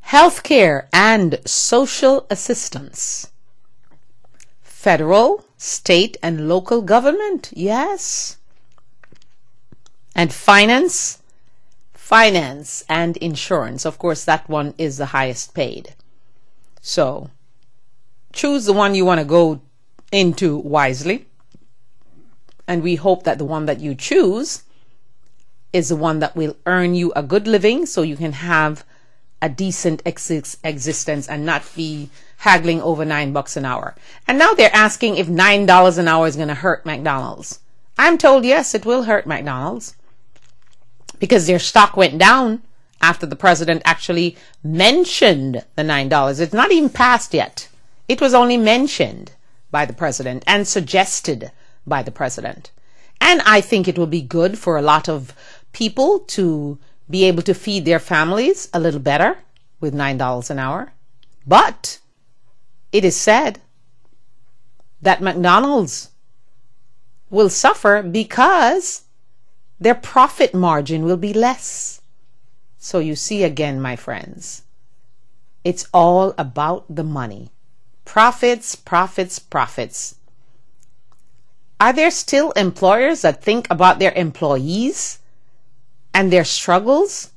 S1: Healthcare and social assistance. Federal, state, and local government. Yes. And finance and insurance. Of course, that one is the highest paid. So choose the one you want to go into wisely. And we hope that the one that you choose is the one that will earn you a good living so you can have a decent existence and not be haggling over $9 an hour. And now they're asking if $9 an hour is going to hurt McDonald's. I'm told yes, it will hurt McDonald's because their stock went down after the president actually mentioned the $9. It's not even passed yet. It was only mentioned by the president and suggested by the president. And I think it will be good for a lot of people to be able to feed their families a little better with $9 an hour. But it is said that McDonald's will suffer because their profit margin will be less. So you see again, my friends, it's all about the money. Profits, profits, profits. Are there still employers that think about their employees and their struggles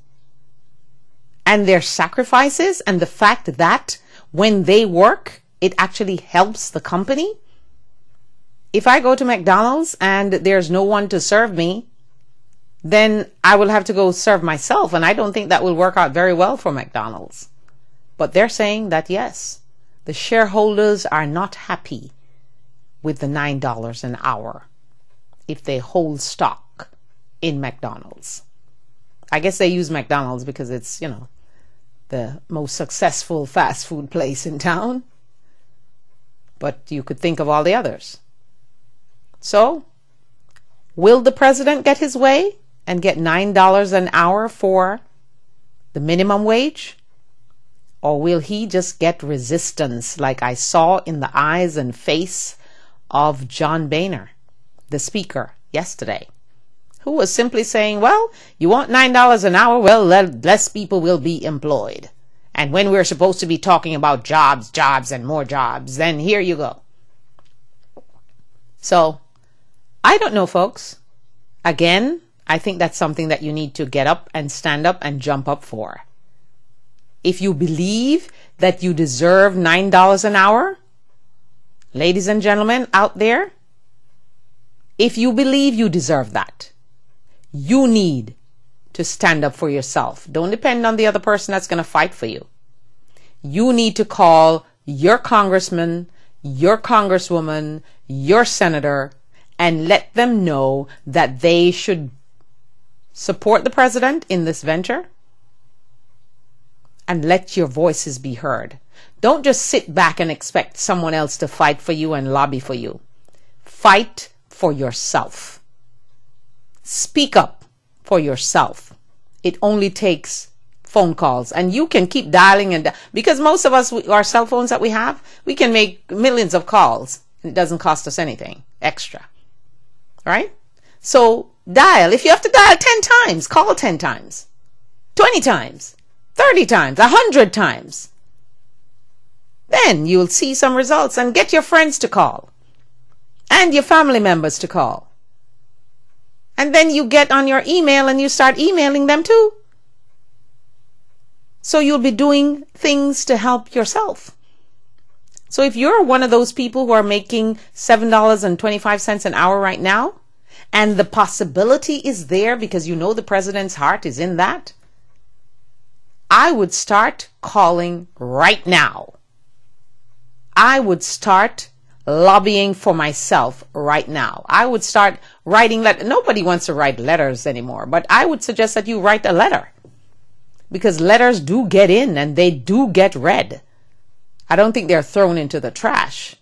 S1: and their sacrifices and the fact that when they work, it actually helps the company? If I go to McDonald's and there's no one to serve me, then I will have to go serve myself. And I don't think that will work out very well for McDonald's. But they're saying that, yes, the shareholders are not happy with the $9 an hour if they hold stock in McDonald's. I guess they use McDonald's because it's, the most successful fast food place in town. But you could think of all the others. So, will the president get his way and get $9 an hour for the minimum wage? Or will he just get resistance like I saw in the eyes and face of John Boehner, the speaker, yesterday, who was simply saying, well, you want $9 an hour? Well, less people will be employed. And when we're supposed to be talking about jobs, and more jobs, then here you go. So, I don't know, folks. Again, I think that's something that you need to get up and stand up and jump up for. If you believe that you deserve $9 an hour, ladies and gentlemen out there, If you believe you deserve that, you need to stand up for yourself. Don't depend on the other person that's going to fight for you. You need to call your congressman, your congresswoman, your senator, and let them know that they should support the president in this venture, and let your voices be heard. Don't just sit back and expect someone else to fight for you and lobby for you. Fight for yourself. Speak up for yourself. It only takes phone calls, and you can keep dialing because most of us, our cell phones that we have, we can make millions of calls and it doesn't cost us anything extra. Right? So dial. If you have to dial 10 times, call 10 times, 20 times, 30 times, 100 times. Then you'll see some results, and get your friends to call and your family members to call. And then you get on your email and you start emailing them too. So you'll be doing things to help yourself. So if you're one of those people who are making $7.25 an hour right now, and the possibility is there because you know the president's heart is in that, I would start calling right now. I would start lobbying for myself right now. I would start writing letters. Nobody wants to write letters anymore, but I would suggest that you write a letter, because letters do get in and they do get read. I don't think they're thrown into the trash.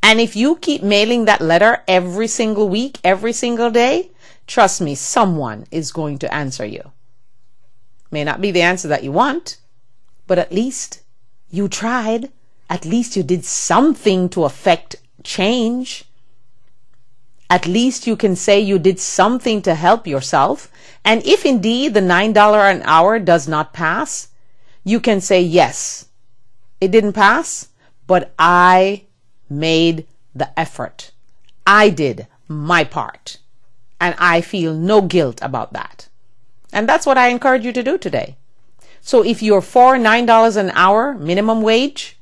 S1: And if you keep mailing that letter every single week, every single day, trust me, someone is going to answer you. May not be the answer that you want, but at least you tried. At least you did something to affect change. At least you can say you did something to help yourself. And if indeed the $9 an hour does not pass, you can say, yes, it didn't pass, but I made the effort. I did my part, and I feel no guilt about that. And that's what I encourage you to do today. So if you're for $9 an hour minimum wage,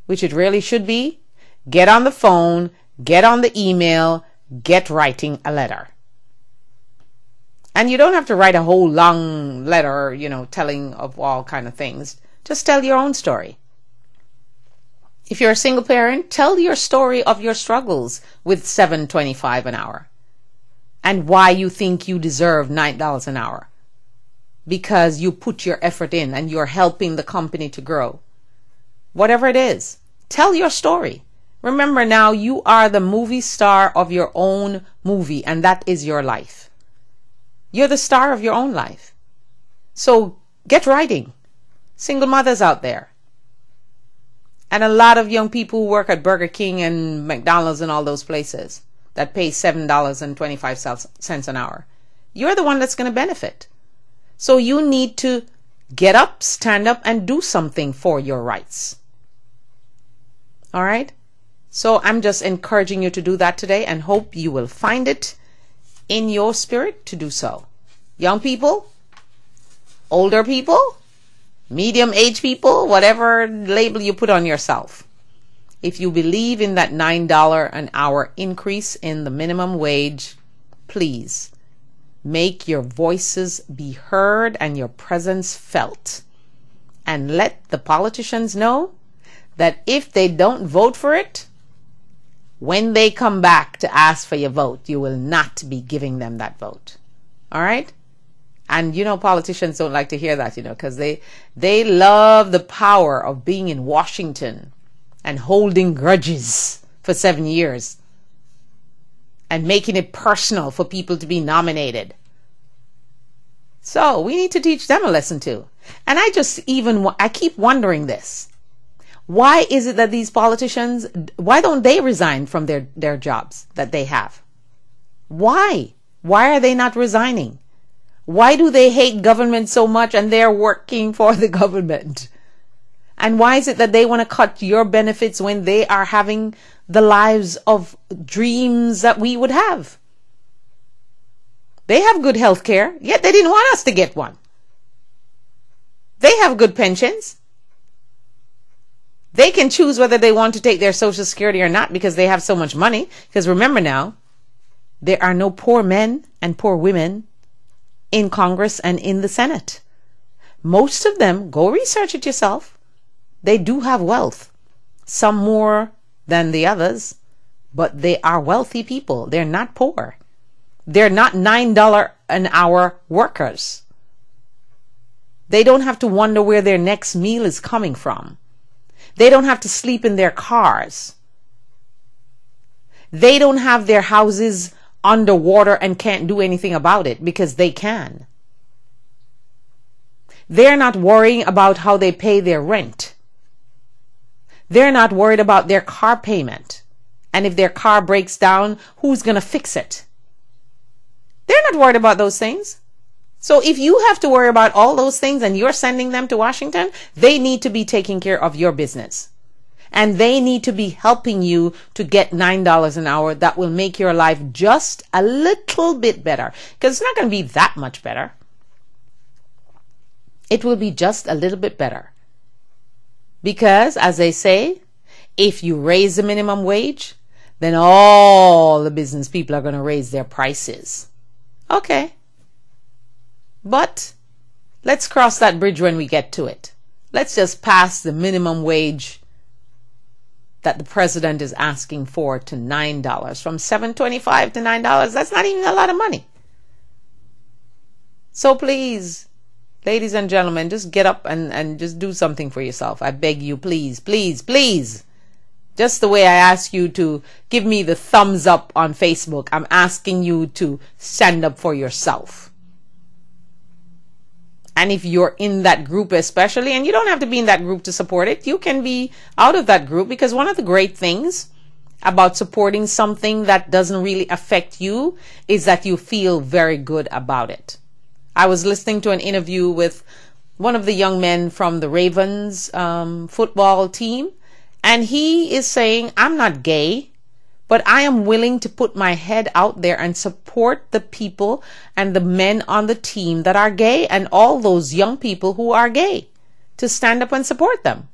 S1: which it really should be, get on the phone, get on the email, get writing a letter. And you don't have to write a whole long letter, telling of all kind of things. Just tell your own story. If you're a single parent, tell your story of your struggles with $7.25 an hour and why you think you deserve $9 an hour, because you put your effort in and you're helping the company to grow. Whatever it is, tell your story. Remember now, you are the movie star of your own movie, and that is your life. You're the star of your own life. So get writing. Single mothers out there. And a lot of young people who work at Burger King and McDonald's and all those places that pay $7.25 an hour. You're the one that's going to benefit. So you need to get up, stand up, and do something for your rights. All right? So I'm just encouraging you to do that today, and hope you will find it in your spirit to do so. Young people, older people, medium-aged people, whatever label you put on yourself. If you believe in that $9 an hour increase in the minimum wage, please make your voices be heard and your presence felt. And let the politicians know that if they don't vote for it, when they come back to ask for your vote, you will not be giving them that vote. All right? And politicians don't like to hear that, because they love the power of being in Washington and holding grudges for 7 years and making it personal for people to be nominated. So we need to teach them a lesson too. And I keep wondering this. Why is it that these politicians, why don't they resign from their jobs that they have? Why? Why are they not resigning? Why do they hate government so much and they're working for the government? And why is it that they want to cut your benefits when they are having the lives of dreams that we would have? They have good health care, yet they didn't want us to get one. They have good pensions. They can choose whether they want to take their Social Security or not because they have so much money. Because remember now, There are no poor men and poor women in Congress and in the Senate. Most of them, go research it yourself, they do have wealth. Some more than the others, but they are wealthy people. They're not poor. They're not $9 an hour workers. They don't have to wonder where their next meal is coming from. They don't have to sleep in their cars. They don't have their houses underwater and can't do anything about it because they can. They're not worrying about how they pay their rent. They're not worried about their car payment. And if their car breaks down, who's going to fix it? They're not worried about those things. So if you have to worry about all those things and you're sending them to Washington, they need to be taking care of your business. And they need to be helping you to get $9 an hour that will make your life just a little bit better. Because it's not going to be that much better. It will be just a little bit better. Because, as they say, if you raise the minimum wage, then all the business people are going to raise their prices. Okay. But let's cross that bridge when we get to it. Let's just pass the minimum wage that the president is asking for to $9. From $7.25 to $9, that's not even a lot of money. So please, ladies and gentlemen, just get up and just do something for yourself. I beg you, please, please, please. Just the way I ask you to give me the thumbs up on Facebook, I'm asking you to stand up for yourself. And if you're in that group especially, and you don't have to be in that group to support it, you can be out of that group, because one of the great things about supporting something that doesn't really affect you is that you feel very good about it. I was listening to an interview with one of the young men from the Ravens football team, and he is saying, I'm not gay, but I am willing to put my head out there and support the people and the men on the team that are gay and all those young people who are gay, to stand up and support them.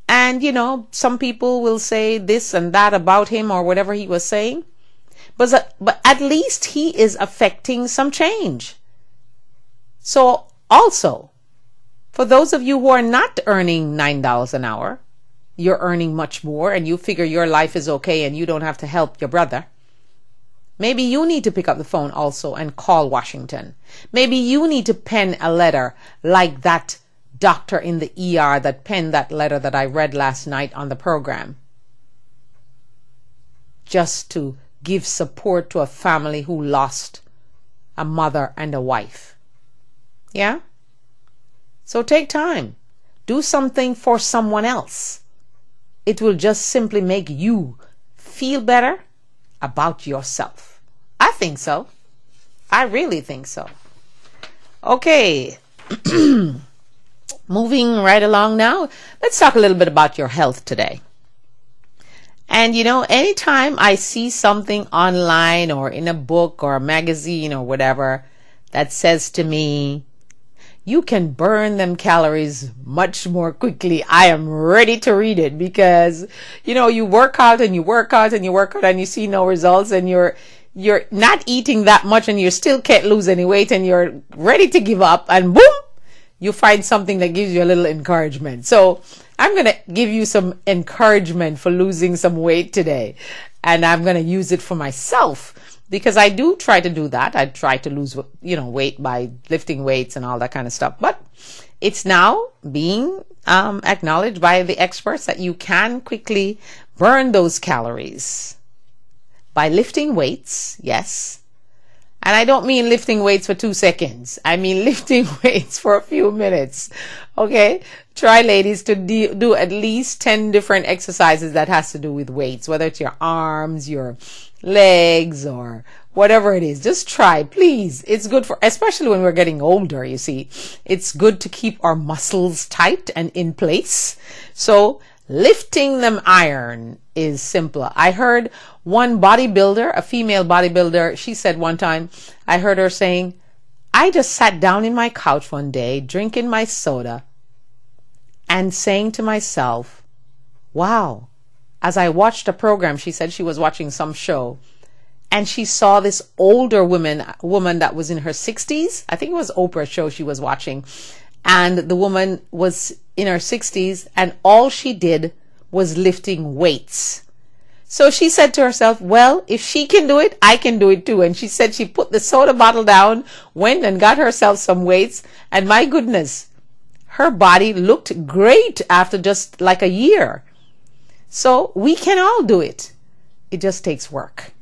S1: And, you know, some people will say this and that about him or whatever he was saying. But at least he is affecting some change. So also, for those of you who are not earning $9 an hour, you're earning much more and you figure your life is okay and you don't have to help your brother. Maybe you need to pick up the phone also and call Washington. Maybe you need to pen a letter like that doctor in the ER that penned that letter that I read last night on the program. Just to give support to a family who lost a mother and a wife. Yeah? So take time. Do something for someone else. It will just simply make you feel better about yourself. I think so. I really think so. Okay. Moving right along now, let's talk a little bit about your health today. And you know, anytime I see something online or in a book or a magazine or whatever that says to me, you can burn them calories much more quickly, I am ready to read it, because, you know, you work out and you work out and you work out and you see no results, and you're not eating that much and you still can't lose any weight, and you're ready to give up, and boom, you find something that gives you a little encouragement. So I'm going to give you some encouragement for losing some weight today, and I'm going to use it for myself. Because I do try to do that. I try to lose, weight by lifting weights and all that kind of stuff. But it's now being acknowledged by the experts that you can quickly burn those calories by lifting weights, yes. And I don't mean lifting weights for 2 seconds. I mean lifting weights for a few minutes. Okay? Try, ladies, to do at least 10 different exercises that has to do with weights, whether it's your arms, your legs, or whatever it is. Just try, please. It's good for, especially when we're getting older, you see. It's good to keep our muscles tight and in place. So lifting them iron is simpler. I heard one bodybuilder, a female bodybuilder, she said one time, I heard her saying, I just sat down in my couch one day, drinking my soda, and saying to myself, wow, as I watched a program, she said she was watching some show, and she saw this older woman that was in her 60s. I think it was Oprah's show she was watching. And the woman was in her 60s, and all she did was lifting weights. So she said to herself, well, if she can do it, I can do it too. And she said she put the soda bottle down, went and got herself some weights, and my goodness, her body looked great after just like a year. So we can all do it. It just takes work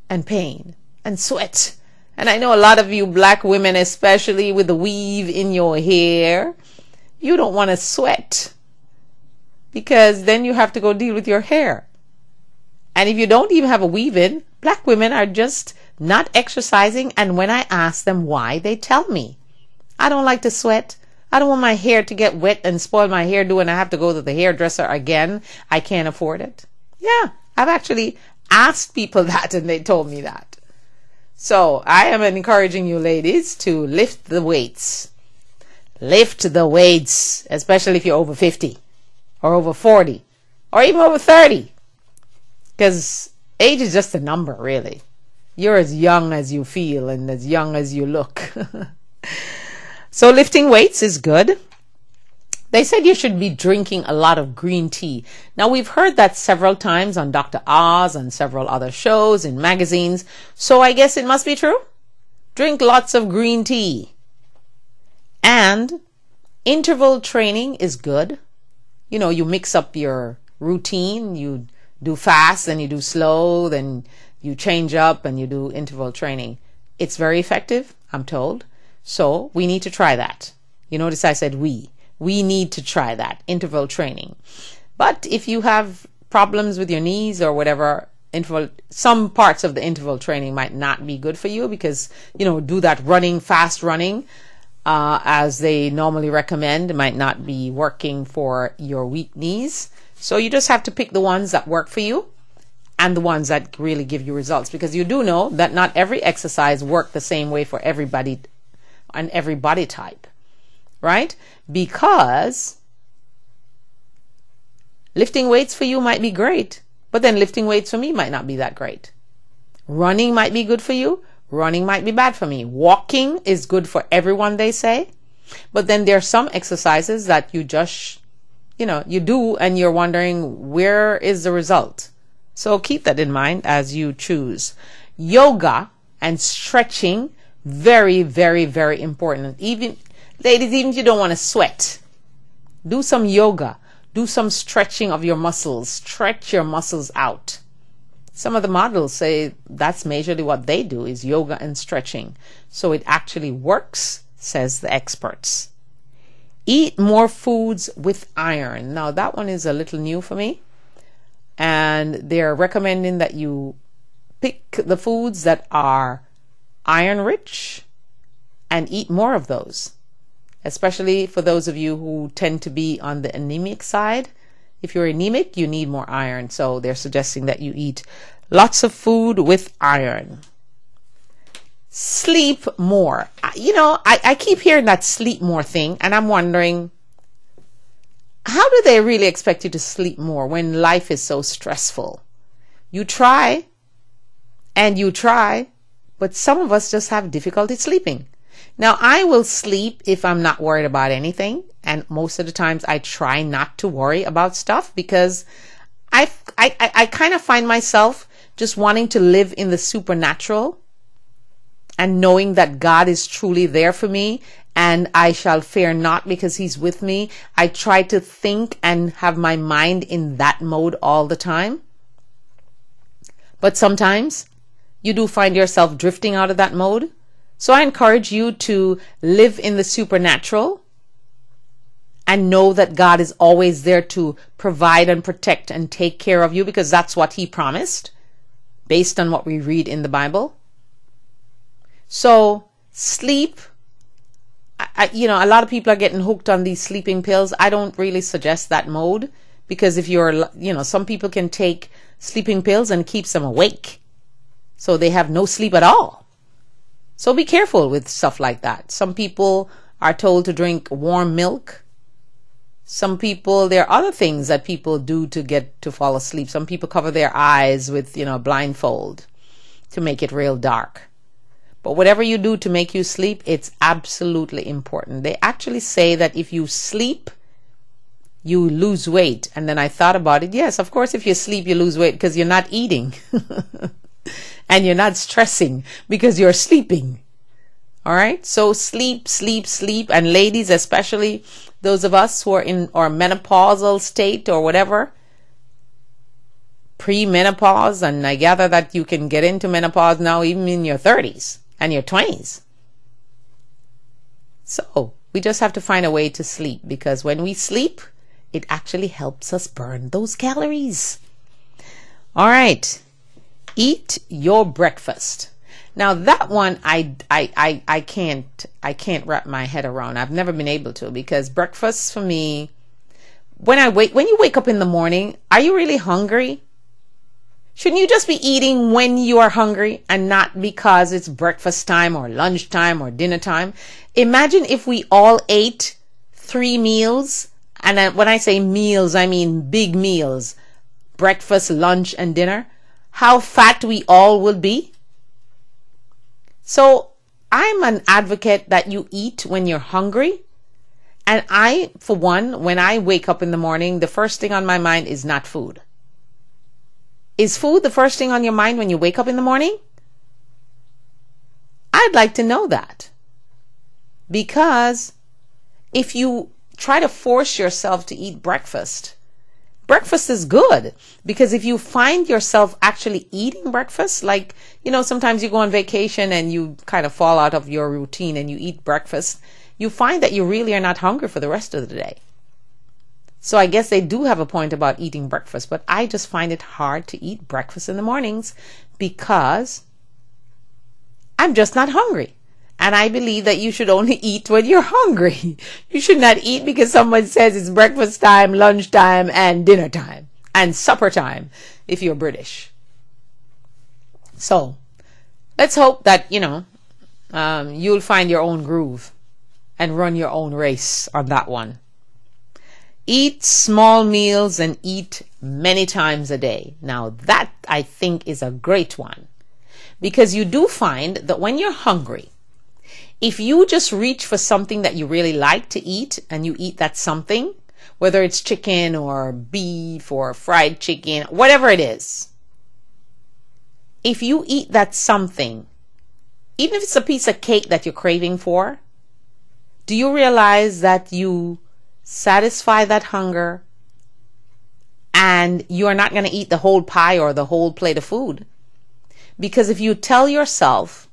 S1: and pain and sweat. And I know a lot of you black women, especially with the weave in your hair, you don't want to sweat because then you have to go deal with your hair. And if you don't even have a weave in, black women are just not exercising. And when I ask them why, they tell me, I don't like to sweat. I don't want my hair to get wet and spoil my hairdo and I have to go to the hairdresser again. I can't afford it. Yeah, I've actually asked people that and they told me that. So I am encouraging you ladies to lift the weights. Lift the weights, especially if you're over 50 or over 40 or even over 30. Because age is just a number, really. You're as young as you feel and as young as you look. So lifting weights is good. They said you should be drinking a lot of green tea. Now, we've heard that several times on Dr. Oz and several other shows in magazines. So I guess it must be true. Drink lots of green tea. And interval training is good. You know, you mix up your routine. You do fast, then you do slow, then you change up and you do interval training. It's very effective, I'm told. So we need to try that. You notice I said we. We need to try that, interval training. But if you have problems with your knees or whatever, some parts of the interval training might not be good for you because, you know, do that running, fast running, as they normally recommend, might not be working for your weak knees. So you just have to pick the ones that work for you and the ones that really give you results, because you do know that not every exercise works the same way for everybody and every body type, right? Because lifting weights for you might be great, but then lifting weights for me might not be that great. Running might be good for you. Running might be bad for me. Walking is good for everyone, they say. But then there are some exercises that you just, you know, you do and you're wondering, where is the result? So keep that in mind as you choose. Yoga and stretching, very, very, very important. Even ladies, even if you don't want to sweat, do some yoga, do some stretching of your muscles, stretch your muscles out. Some of the models say that's majorly what they do, is yoga and stretching. So it actually works, says the experts. Eat more foods with iron. Now that one is a little new for me. And they're recommending that you pick the foods that are iron rich and eat more of those. Especially for those of you who tend to be on the anemic side. If you're anemic, you need more iron. So they're suggesting that you eat lots of food with iron. Sleep more. You know, I keep hearing that sleep more thing, and I'm wondering, how do they really expect you to sleep more when life is so stressful? You try, and you try, but some of us just have difficulty sleeping. Now, I will sleep if I'm not worried about anything, and most of the times I try not to worry about stuff because I kind of find myself just wanting to live in the supernatural and knowing that God is truly there for me and I shall fear not because he's with me. I try to think and have my mind in that mode all the time. But sometimes you do find yourself drifting out of that mode. So I encourage you to live in the supernatural and know that God is always there to provide and protect and take care of you, because that's what he promised based on what we read in the Bible. So sleep, you know, a lot of people are getting hooked on these sleeping pills. I don't really suggest that mode, because if you're, you know, some people can take sleeping pills and keeps them awake, so they have no sleep at all. So be careful with stuff like that. Some people are told to drink warm milk Some people, there are other things that people do to get to fall asleep. Some people cover their eyes with, a blindfold to make it real dark. But whatever you do to make you sleep, it's absolutely important. They actually say that if you sleep, you lose weight. And then I thought about it. Yes, of course, if you sleep, you lose weight because you're not eating and you're not stressing because you're sleeping. All right. So sleep, sleep, sleep. And ladies, especially those of us who are in our menopausal state or whatever, pre-menopause, and I gather that you can get into menopause now even in your 30s and your 20s. So we just have to find a way to sleep, because when we sleep, it actually helps us burn those calories. All right. Eat your breakfast. Now that one I can't wrap my head around. I've never been able to, because breakfast for me, when you wake up in the morning, are you really hungry? Shouldn't you just be eating when you are hungry and not because it's breakfast time or lunch time or dinner time? Imagine if we all ate 3 meals. And when I say meals, I mean big meals. Breakfast, lunch, and dinner. How fat we all would be. So I'm an advocate that you eat when you're hungry. And I, for one, when I wake up in the morning, the first thing on my mind is not food. Is food the first thing on your mind when you wake up in the morning? I'd like to know that. Because if you try to force yourself to eat breakfast, breakfast is good. Because if you find yourself actually eating breakfast, like, sometimes you go on vacation and you kind of fall out of your routine and you eat breakfast, you find that you really are not hungry for the rest of the day. So I guess they do have a point about eating breakfast, but I just find it hard to eat breakfast in the mornings because I'm just not hungry. And I believe that you should only eat when you're hungry. You should not eat because someone says it's breakfast time, lunch time, and dinner time, and supper time if you're British. So let's hope that, you'll find your own groove and run your own race on that one. Eat small meals and eat many times a day. Now that, I think, is a great one, because you do find that when you're hungry, if you just reach for something that you really like to eat and you eat that something, whether it's chicken or beef or fried chicken, whatever it is, if you eat that something, even if it's a piece of cake that you're craving for, do you realize that you satisfy that hunger and you are not going to eat the whole pie or the whole plate of food? Because if you tell yourself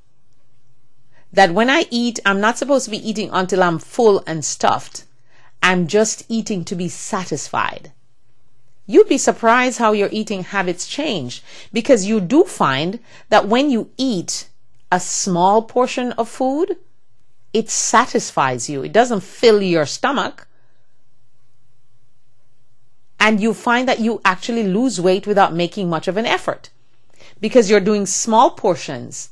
S1: that when I eat, I'm not supposed to be eating until I'm full and stuffed, I'm just eating to be satisfied, you'd be surprised how your eating habits change. Because you do find that when you eat a small portion of food, it satisfies you. It doesn't fill your stomach. And you find that you actually lose weight without making much of an effort, because you're doing small portions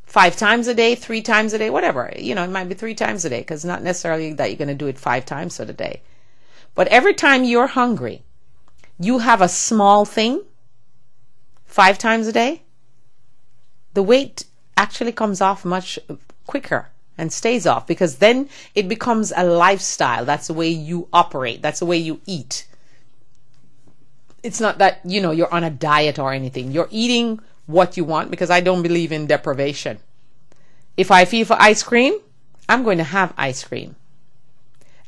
S1: 5 times a day, 3 times a day, whatever. It might be 3 times a day, because not necessarily that you're going to do it 5 times a day. But every time you're hungry, you have a small thing 5 times a day, the weight actually comes off much quicker and stays off, because then it becomes a lifestyle. That's the way you operate. That's the way you eat. It's not that, you're on a diet or anything. You're eating what you want, because I don't believe in deprivation. If I feel for ice cream, I'm going to have ice cream.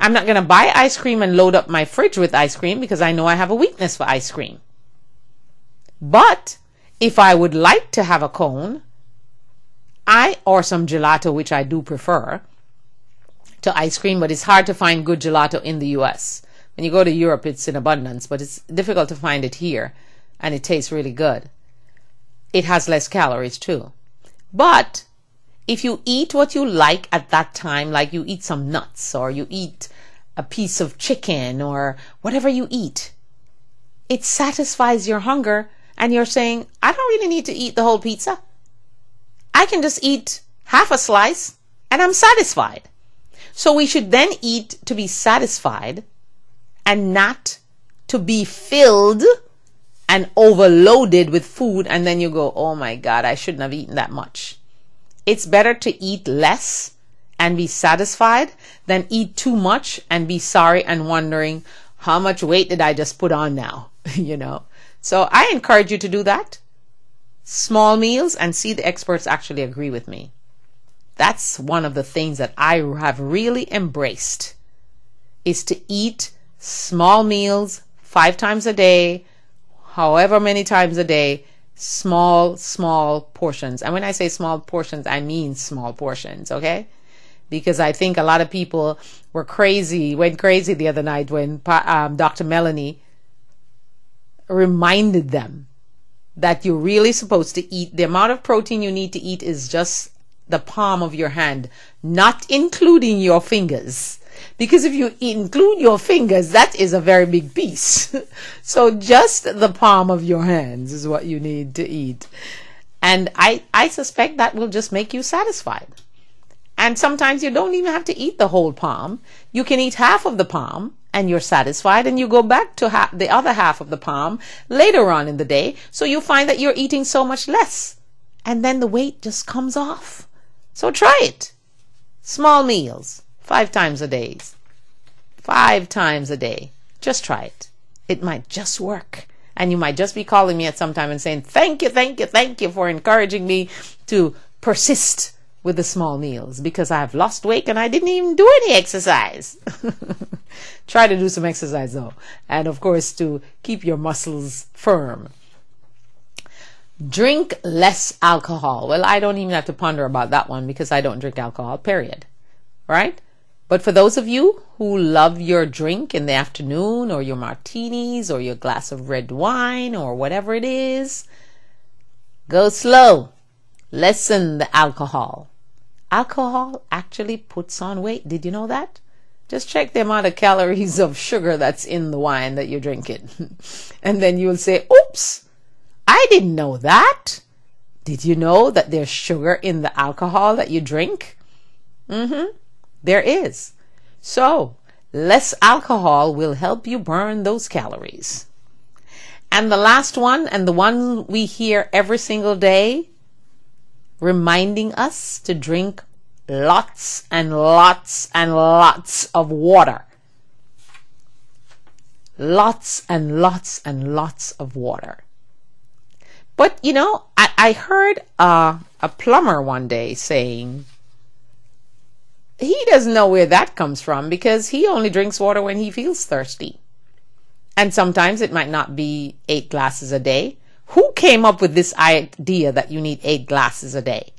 S1: I'm not going to buy ice cream and load up my fridge with ice cream, because I know I have a weakness for ice cream. But if I would like to have a cone, or some gelato, which I do prefer to ice cream, but it's hard to find good gelato in the US. When you go to Europe, it's in abundance, but it's difficult to find it here, and it tastes really good. It has less calories too. But if you eat what you like at that time, like you eat some nuts, or you eat a piece of chicken, or whatever you eat, it satisfies your hunger, and you're saying, I don't really need to eat the whole pizza. I can just eat half a slice, and I'm satisfied. So we should then eat to be satisfied, and not to be filled and overloaded with food, and then you go, oh my God, I shouldn't have eaten that much. It's better to eat less and be satisfied than eat too much and be sorry and wondering, how much weight did I just put on now? So I encourage you to do that. Small meals, and see the experts actually agree with me. That's one of the things that I have really embraced, is to eat small meals 5 times a day, however many times a day, small portions. And when I say small portions, I mean small portions, okay? Because I think a lot of people went crazy the other night when Dr. Melanie reminded them that you're really supposed to eat, the amount of protein you need to eat is just the palm of your hand, not including your fingers. Because if you include your fingers, that is a very big piece. So just the palm of your hands is what you need to eat. And I suspect that will just make you satisfied. And sometimes you don't even have to eat the whole palm. You can eat half of the palm and you're satisfied, and you go back to the other half of the palm later on in the day. So you find that you're eating so much less, and then the weight just comes off. So try it. Small meals, 5 times a day. 5 times a day. Just try it. It might just work. And you might just be calling me at some time and saying, thank you for encouraging me to persist with the small meals, because I've lost weight and I didn't even do any exercise. Try to do some exercise though. And of course, to keep your muscles firm. Drink less alcohol. Well, I don't even have to ponder about that one because I don't drink alcohol, period. Right? But for those of you who love your drink in the afternoon, or your martinis, or your glass of red wine, or whatever it is, go slow. Lessen the alcohol. Alcohol actually puts on weight. Did you know that? Just check the amount of calories of sugar that's in the wine that you're drinking. And then you'll say, oops, I didn't know that. Did you know that there's sugar in the alcohol that you drink? There is. So, less alcohol will help you burn those calories. And the last one, and the one we hear every single day, reminding us to drink lots and lots and lots of water. Lots and lots and lots of water. But, I heard a plumber one day saying he doesn't know where that comes from, because he only drinks water when he feels thirsty. And sometimes it might not be 8 glasses a day. Who came up with this idea that you need 8 glasses a day?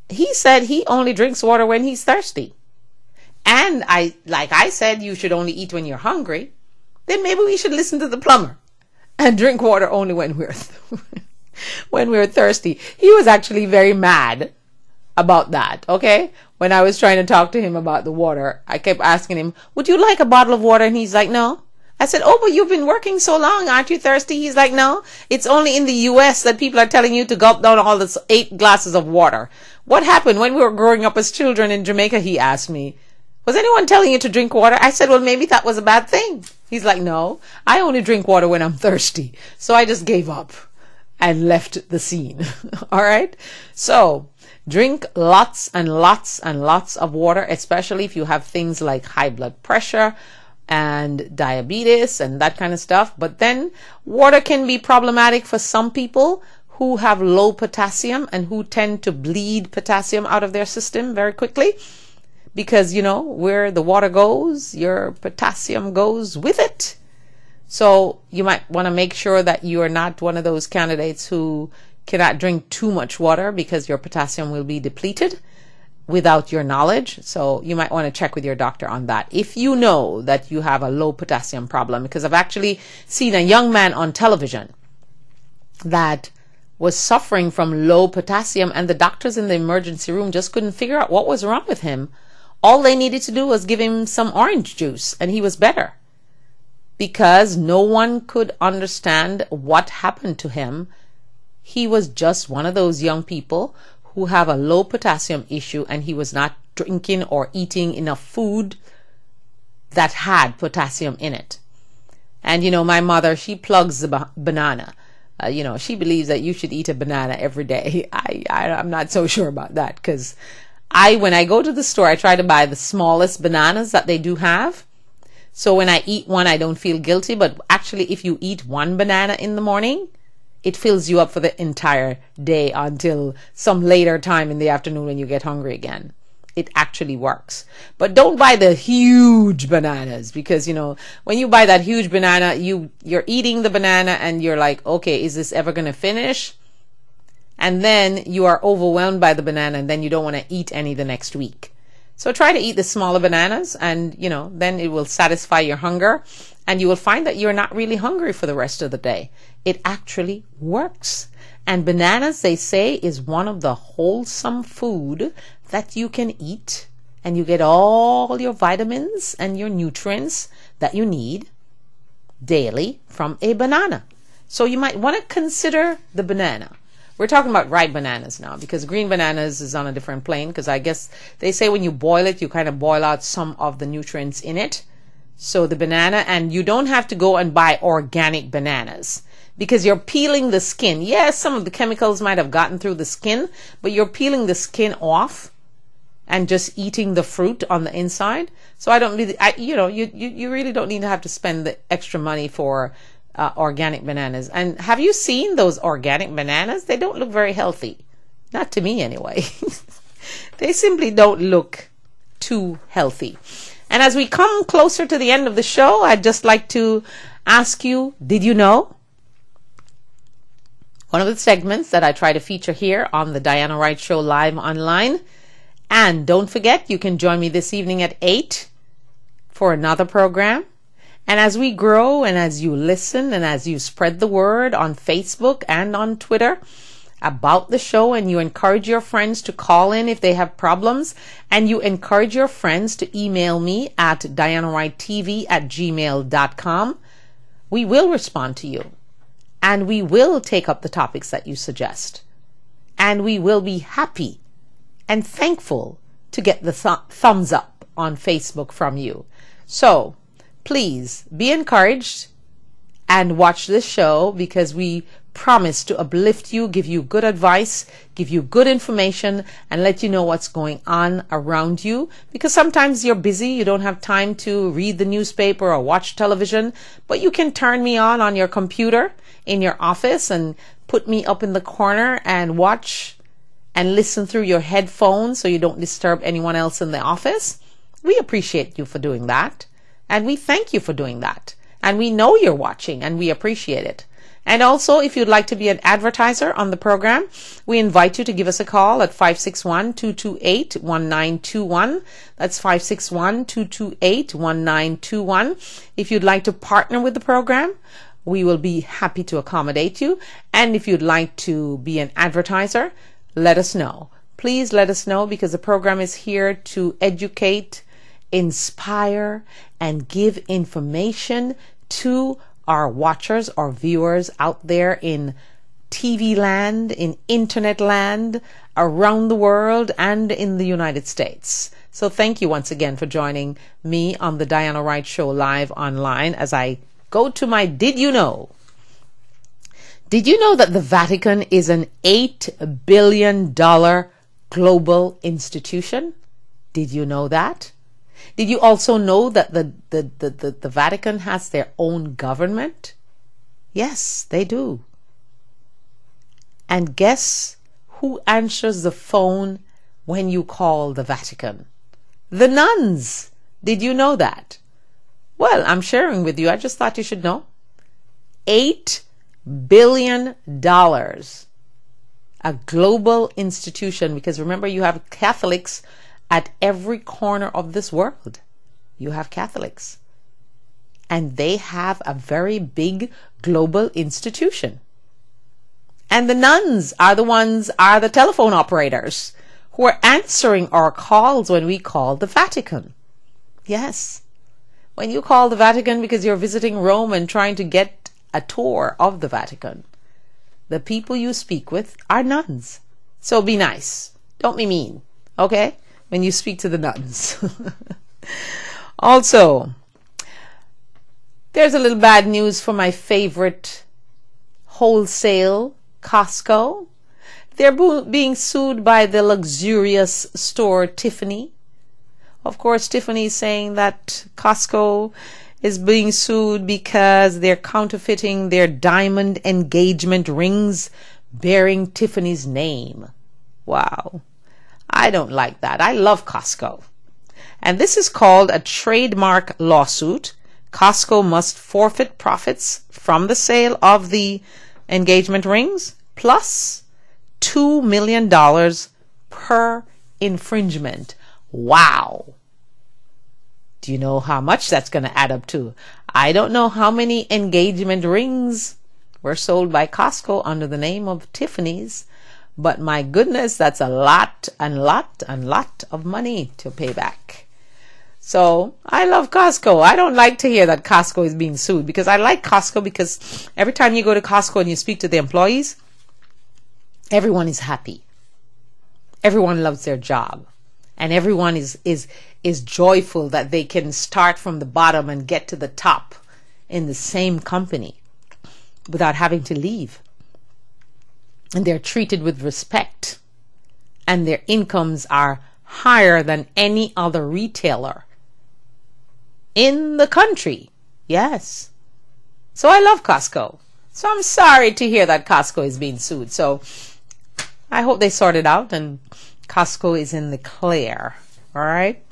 S1: He said he only drinks water when he's thirsty. And like I said, you should only eat when you're hungry. Then maybe we should listen to the plumber and drink water only when we're thirsty. He was actually very mad about that, okay? When I was trying to talk to him about the water, I kept asking him, would you like a bottle of water? And he's like, no. I said, oh, but you've been working so long. Aren't you thirsty? He's like, no. It's only in the U.S. that people are telling you to gulp down all this 8 glasses of water. What happened when we were growing up as children in Jamaica? He asked me, was anyone telling you to drink water? I said, well, maybe that was a bad thing. He's like, no, I only drink water when I'm thirsty. So I just gave up and left the scene. All right. So drink lots and lots and lots of water, especially if you have things like high blood pressure and diabetes and that kind of stuff. But then water can be problematic for some people who have low potassium and who tend to bleed potassium out of their system very quickly, because where the water goes, your potassium goes with it. So you might want to make sure that you are not one of those candidates who cannot drink too much water, because your potassium will be depleted without your knowledge. So you might want to check with your doctor on that if you know that you have a low potassium problem, because I've actually seen a young man on television that was suffering from low potassium, and the doctors in the emergency room just couldn't figure out what was wrong with him. All they needed to do was give him some orange juice and he was better, because no one could understand what happened to him. He was just one of those young people who have a low potassium issue, and he was not drinking or eating enough food, that had potassium in it. And my mother, she plugs the banana. She believes that you should eat a banana every day. I'm not so sure about that, because when I go to the store, I try to buy the smallest bananas that they do have. So when I eat one, I don't feel guilty. But actually, if you eat one banana in the morning, it fills you up for the entire day until some later time in the afternoon when you get hungry again. It actually works. But don't buy the huge bananas, because when you buy that huge banana, you're eating the banana and you're like, okay, is this ever going to finish? And then you are overwhelmed by the banana, and then you don't want to eat any the next week. So try to eat the smaller bananas, and then it will satisfy your hunger, and you will find that you're not really hungry for the rest of the day. It actually works. And bananas, they say, is one of the wholesome food that you can eat, and you get all your vitamins and your nutrients that you need daily from a banana. So you might want to consider the banana. We're talking about ripe bananas now, because green bananas is on a different plane, because I guess they say when you boil it, you kind of boil out some of the nutrients in it. So the banana, and you don't have to go and buy organic bananas, because you're peeling the skin. Yes, some of the chemicals might have gotten through the skin, but you're peeling the skin off and just eating the fruit on the inside. So you really don't need to have to spend the extra money for organic bananas. And have you seen those organic bananas? They don't look very healthy. Not to me anyway. They simply don't look too healthy. And as we come closer to the end of the show, I'd just like to ask you, did you know? One of the segments that I try to feature here on the Diana Wright Show live online. And don't forget, you can join me this evening at 8 for another program. And as we grow, and as you listen, and as you spread the word on Facebook and on Twitter about the show, and you encourage your friends to call in if they have problems, and you encourage your friends to email me at dianawrighttv@gmail.com, we will respond to you. And we will take up the topics that you suggest. And we will be happy and thankful to get the thumbs up on Facebook from you. So please be encouraged and watch this show, because we promise to uplift you, give you good advice, give you good information, and let you know what's going on around you. Because sometimes you're busy, you don't have time to read the newspaper or watch television, but you can turn me on your computer in your office and put me up in the corner and watch and listen through your headphones so you don't disturb anyone else in the office. We appreciate you for doing that. And we thank you for doing that. And we know you're watching, and we appreciate it. And also, if you'd like to be an advertiser on the program, we invite you to give us a call at 561-228-1921. That's 561-228-1921. If you'd like to partner with the program, we will be happy to accommodate you. And if you'd like to be an advertiser, let us know. Please let us know, because the program is here to educate, inspire, and give information to our watchers or viewers out there in TV land, in internet land, around the world, and in the United States. So thank you once again for joining me on the Diana Wright Show live online as I go to my Did You Know? Did you know that the Vatican is an $8 billion global institution? Did you know that? Did you also know that the Vatican has their own government? Yes, they do. And guess who answers the phone when you call the Vatican? The nuns. Did you know that? Well, I'm sharing with you. I just thought you should know. $8 billion. A global institution, because remember, you have Catholics at every corner of this world. You have Catholics. And they have a very big global institution. And the nuns are the telephone operators who are answering our calls when we call the Vatican. Yes. When you call the Vatican because you're visiting Rome and trying to get a tour of the Vatican, the people you speak with are nuns. So be nice. Don't be mean. Okay? When you speak to the nuns. Also, There's a little bad news for my favorite wholesale, Costco. They're being sued by the luxurious store Tiffany. Of course, Tiffany is saying that Costco is being sued because they're counterfeiting their diamond engagement rings bearing Tiffany's name. Wow. I don't like that. I love Costco. And this is called a trademark lawsuit. Costco must forfeit profits from the sale of the engagement rings plus $2 million per infringement. Wow. Do you know how much that's going to add up to? I don't know how many engagement rings were sold by Costco under the name of Tiffany's, but my goodness, that's a lot of money to pay back. So I love Costco. I don't like to hear that Costco is being sued, because I like Costco because every time you go to Costco and you speak to the employees, everyone is happy. Everyone loves their job. And everyone is joyful that they can start from the bottom and get to the top in the same company without having to leave. And they're treated with respect. And their incomes are higher than any other retailer in the country. Yes. So I love Costco. So I'm sorry to hear that Costco is being sued. So I hope they sort it out and Costco is in the clear. All right.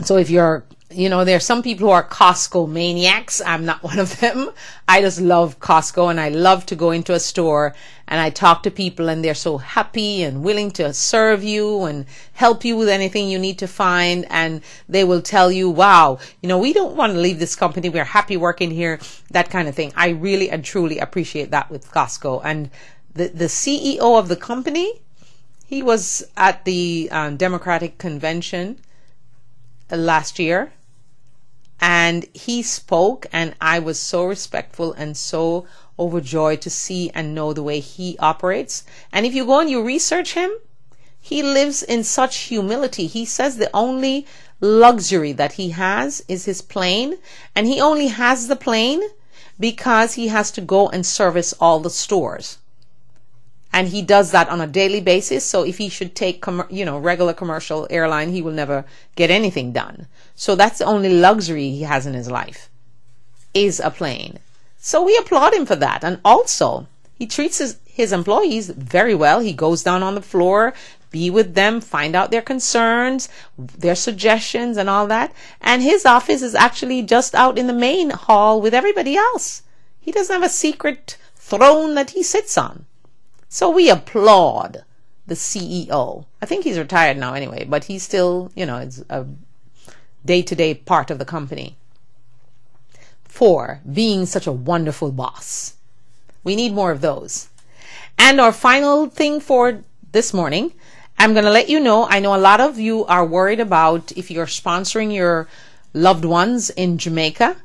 S1: So if you're, there's some people who are Costco maniacs. I'm not one of them. I just love Costco, and I love to go into a store and I talk to people and they're so happy and willing to serve you and help you with anything you need to find. And they will tell you, wow, we don't want to leave this company. We're happy working here, that kind of thing. I really and truly appreciate that with Costco. And the CEO of the company, he was at the Democratic Convention last year, and he spoke, and I was so respectful and so overjoyed to see and know the way he operates. And if you go and you research him, he lives in such humility. He says the only luxury that he has is his plane, and he only has the plane because he has to go and service all the stores. And he does that on a daily basis. So if he should take, regular commercial airline, he will never get anything done. So that's the only luxury he has in his life, is a plane. So we applaud him for that. And also, he treats his employees very well. He goes down on the floor, be with them, find out their concerns, their suggestions and all that. And his office is actually just out in the main hall with everybody else. He doesn't have a secret throne that he sits on. So we applaud the CEO. I think he's retired now anyway, but he's still, it's a day-to-day part of the company, for being such a wonderful boss. We need more of those. And our final thing for this morning, I'm going to let you know, I know a lot of you are worried about if you're sponsoring your loved ones in Jamaica,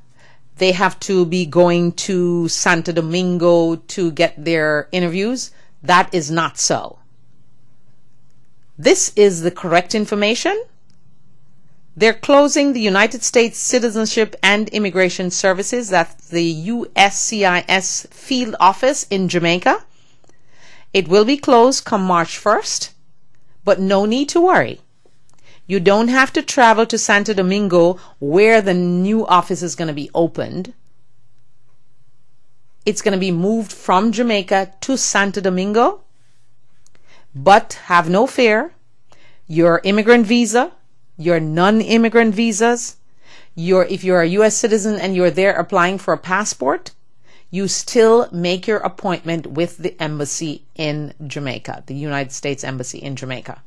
S1: they have to be going to Santo Domingo to get their interviews. That is not so. This is the correct information. They're closing the United States Citizenship and Immigration Services, that's the USCIS field office in Jamaica. It will be closed come March 1st, but no need to worry. You don't have to travel to Santo Domingo where the new office is going to be opened. It's going to be moved from Jamaica to Santo Domingo. But have no fear. Your immigrant visa, your non-immigrant visas, if you're a U.S. citizen and you're there applying for a passport, you still make your appointment with the embassy in Jamaica, the United States Embassy in Jamaica.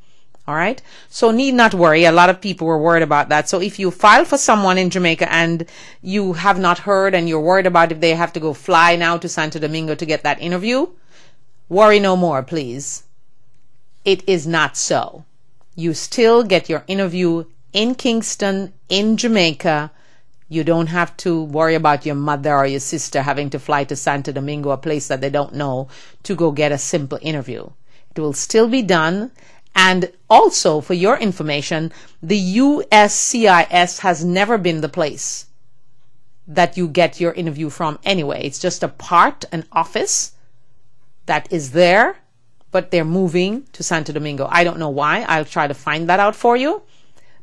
S1: All right. So need not worry. A lot of people were worried about that. So if you file for someone in Jamaica and you have not heard and you're worried about if they have to go fly now to Santo Domingo to get that interview, worry no more, please. It is not so. You still get your interview in Kingston, in Jamaica. You don't have to worry about your mother or your sister having to fly to Santo Domingo, a place that they don't know, to go get a simple interview. It will still be done. And also, for your information, the USCIS has never been the place that you get your interview from anyway. It's just an office that is there, but they're moving to Santo Domingo. I don't know why. I'll try to find that out for you.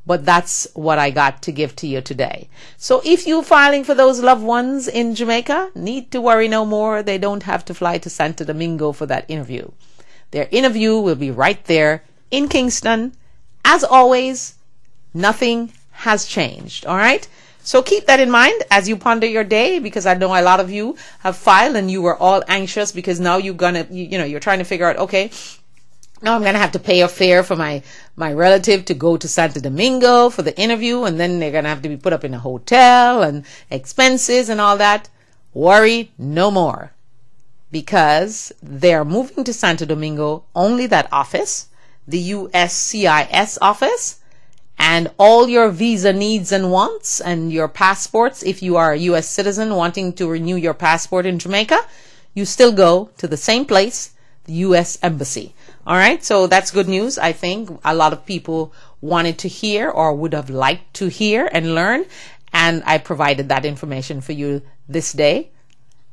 S1: But that's what I got to give to you today. So if you're filing for those loved ones in Jamaica, need to worry no more. They don't have to fly to Santo Domingo for that interview. Their interview will be right there in Kingston. As always, nothing has changed. All right? So keep that in mind as you ponder your day, because I know a lot of you have filed and you were all anxious because now you're trying to figure out, okay, now I'm going to have to pay a fare for my relative to go to Santo Domingo for the interview, and then they're going to have to be put up in a hotel and expenses and all that. Worry no more, because they're moving to Santo Domingo, only that office, the USCIS office, and all your visa needs and wants and your passports. If you are a U.S. citizen wanting to renew your passport in Jamaica, you still go to the same place, the U.S. Embassy. All right, so that's good news. I think a lot of people wanted to hear or would have liked to hear and learn, and I provided that information for you this day.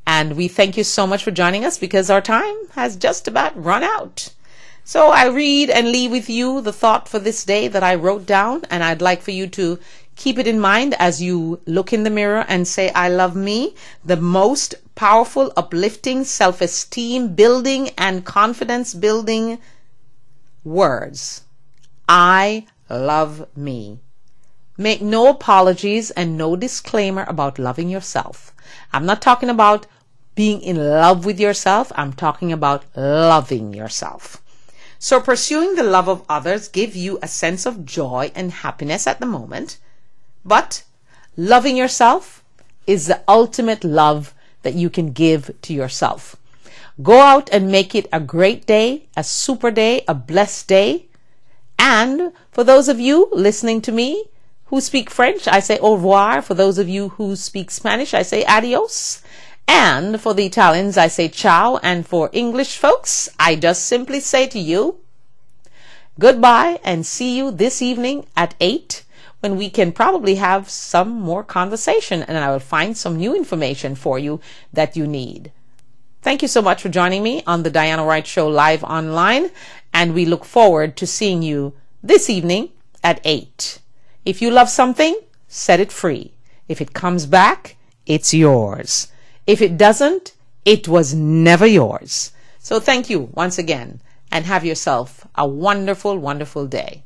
S1: And we thank you so much for joining us, because our time has just about run out. So I read and leave with you the thought for this day that I wrote down, and I'd like for you to keep it in mind as you look in the mirror and say, I love me. The most powerful, uplifting, self-esteem building and confidence building words. I love me. Make no apologies and no disclaimer about loving yourself. I'm not talking about being in love with yourself. I'm talking about loving yourself. So pursuing the love of others gives you a sense of joy and happiness at the moment. But loving yourself is the ultimate love that you can give to yourself. Go out and make it a great day, a super day, a blessed day. And for those of you listening to me who speak French, I say au revoir. For those of you who speak Spanish, I say adios. And for the Italians, I say ciao. And for English folks, I just simply say to you, goodbye, and see you this evening at 8, when we can probably have some more conversation, and I will find some new information for you that you need. Thank you so much for joining me on the Diana Wright Show live online, and we look forward to seeing you this evening at 8. If you love something, set it free. If it comes back, it's yours. If it doesn't, it was never yours. So thank you once again, and have yourself a wonderful, wonderful day.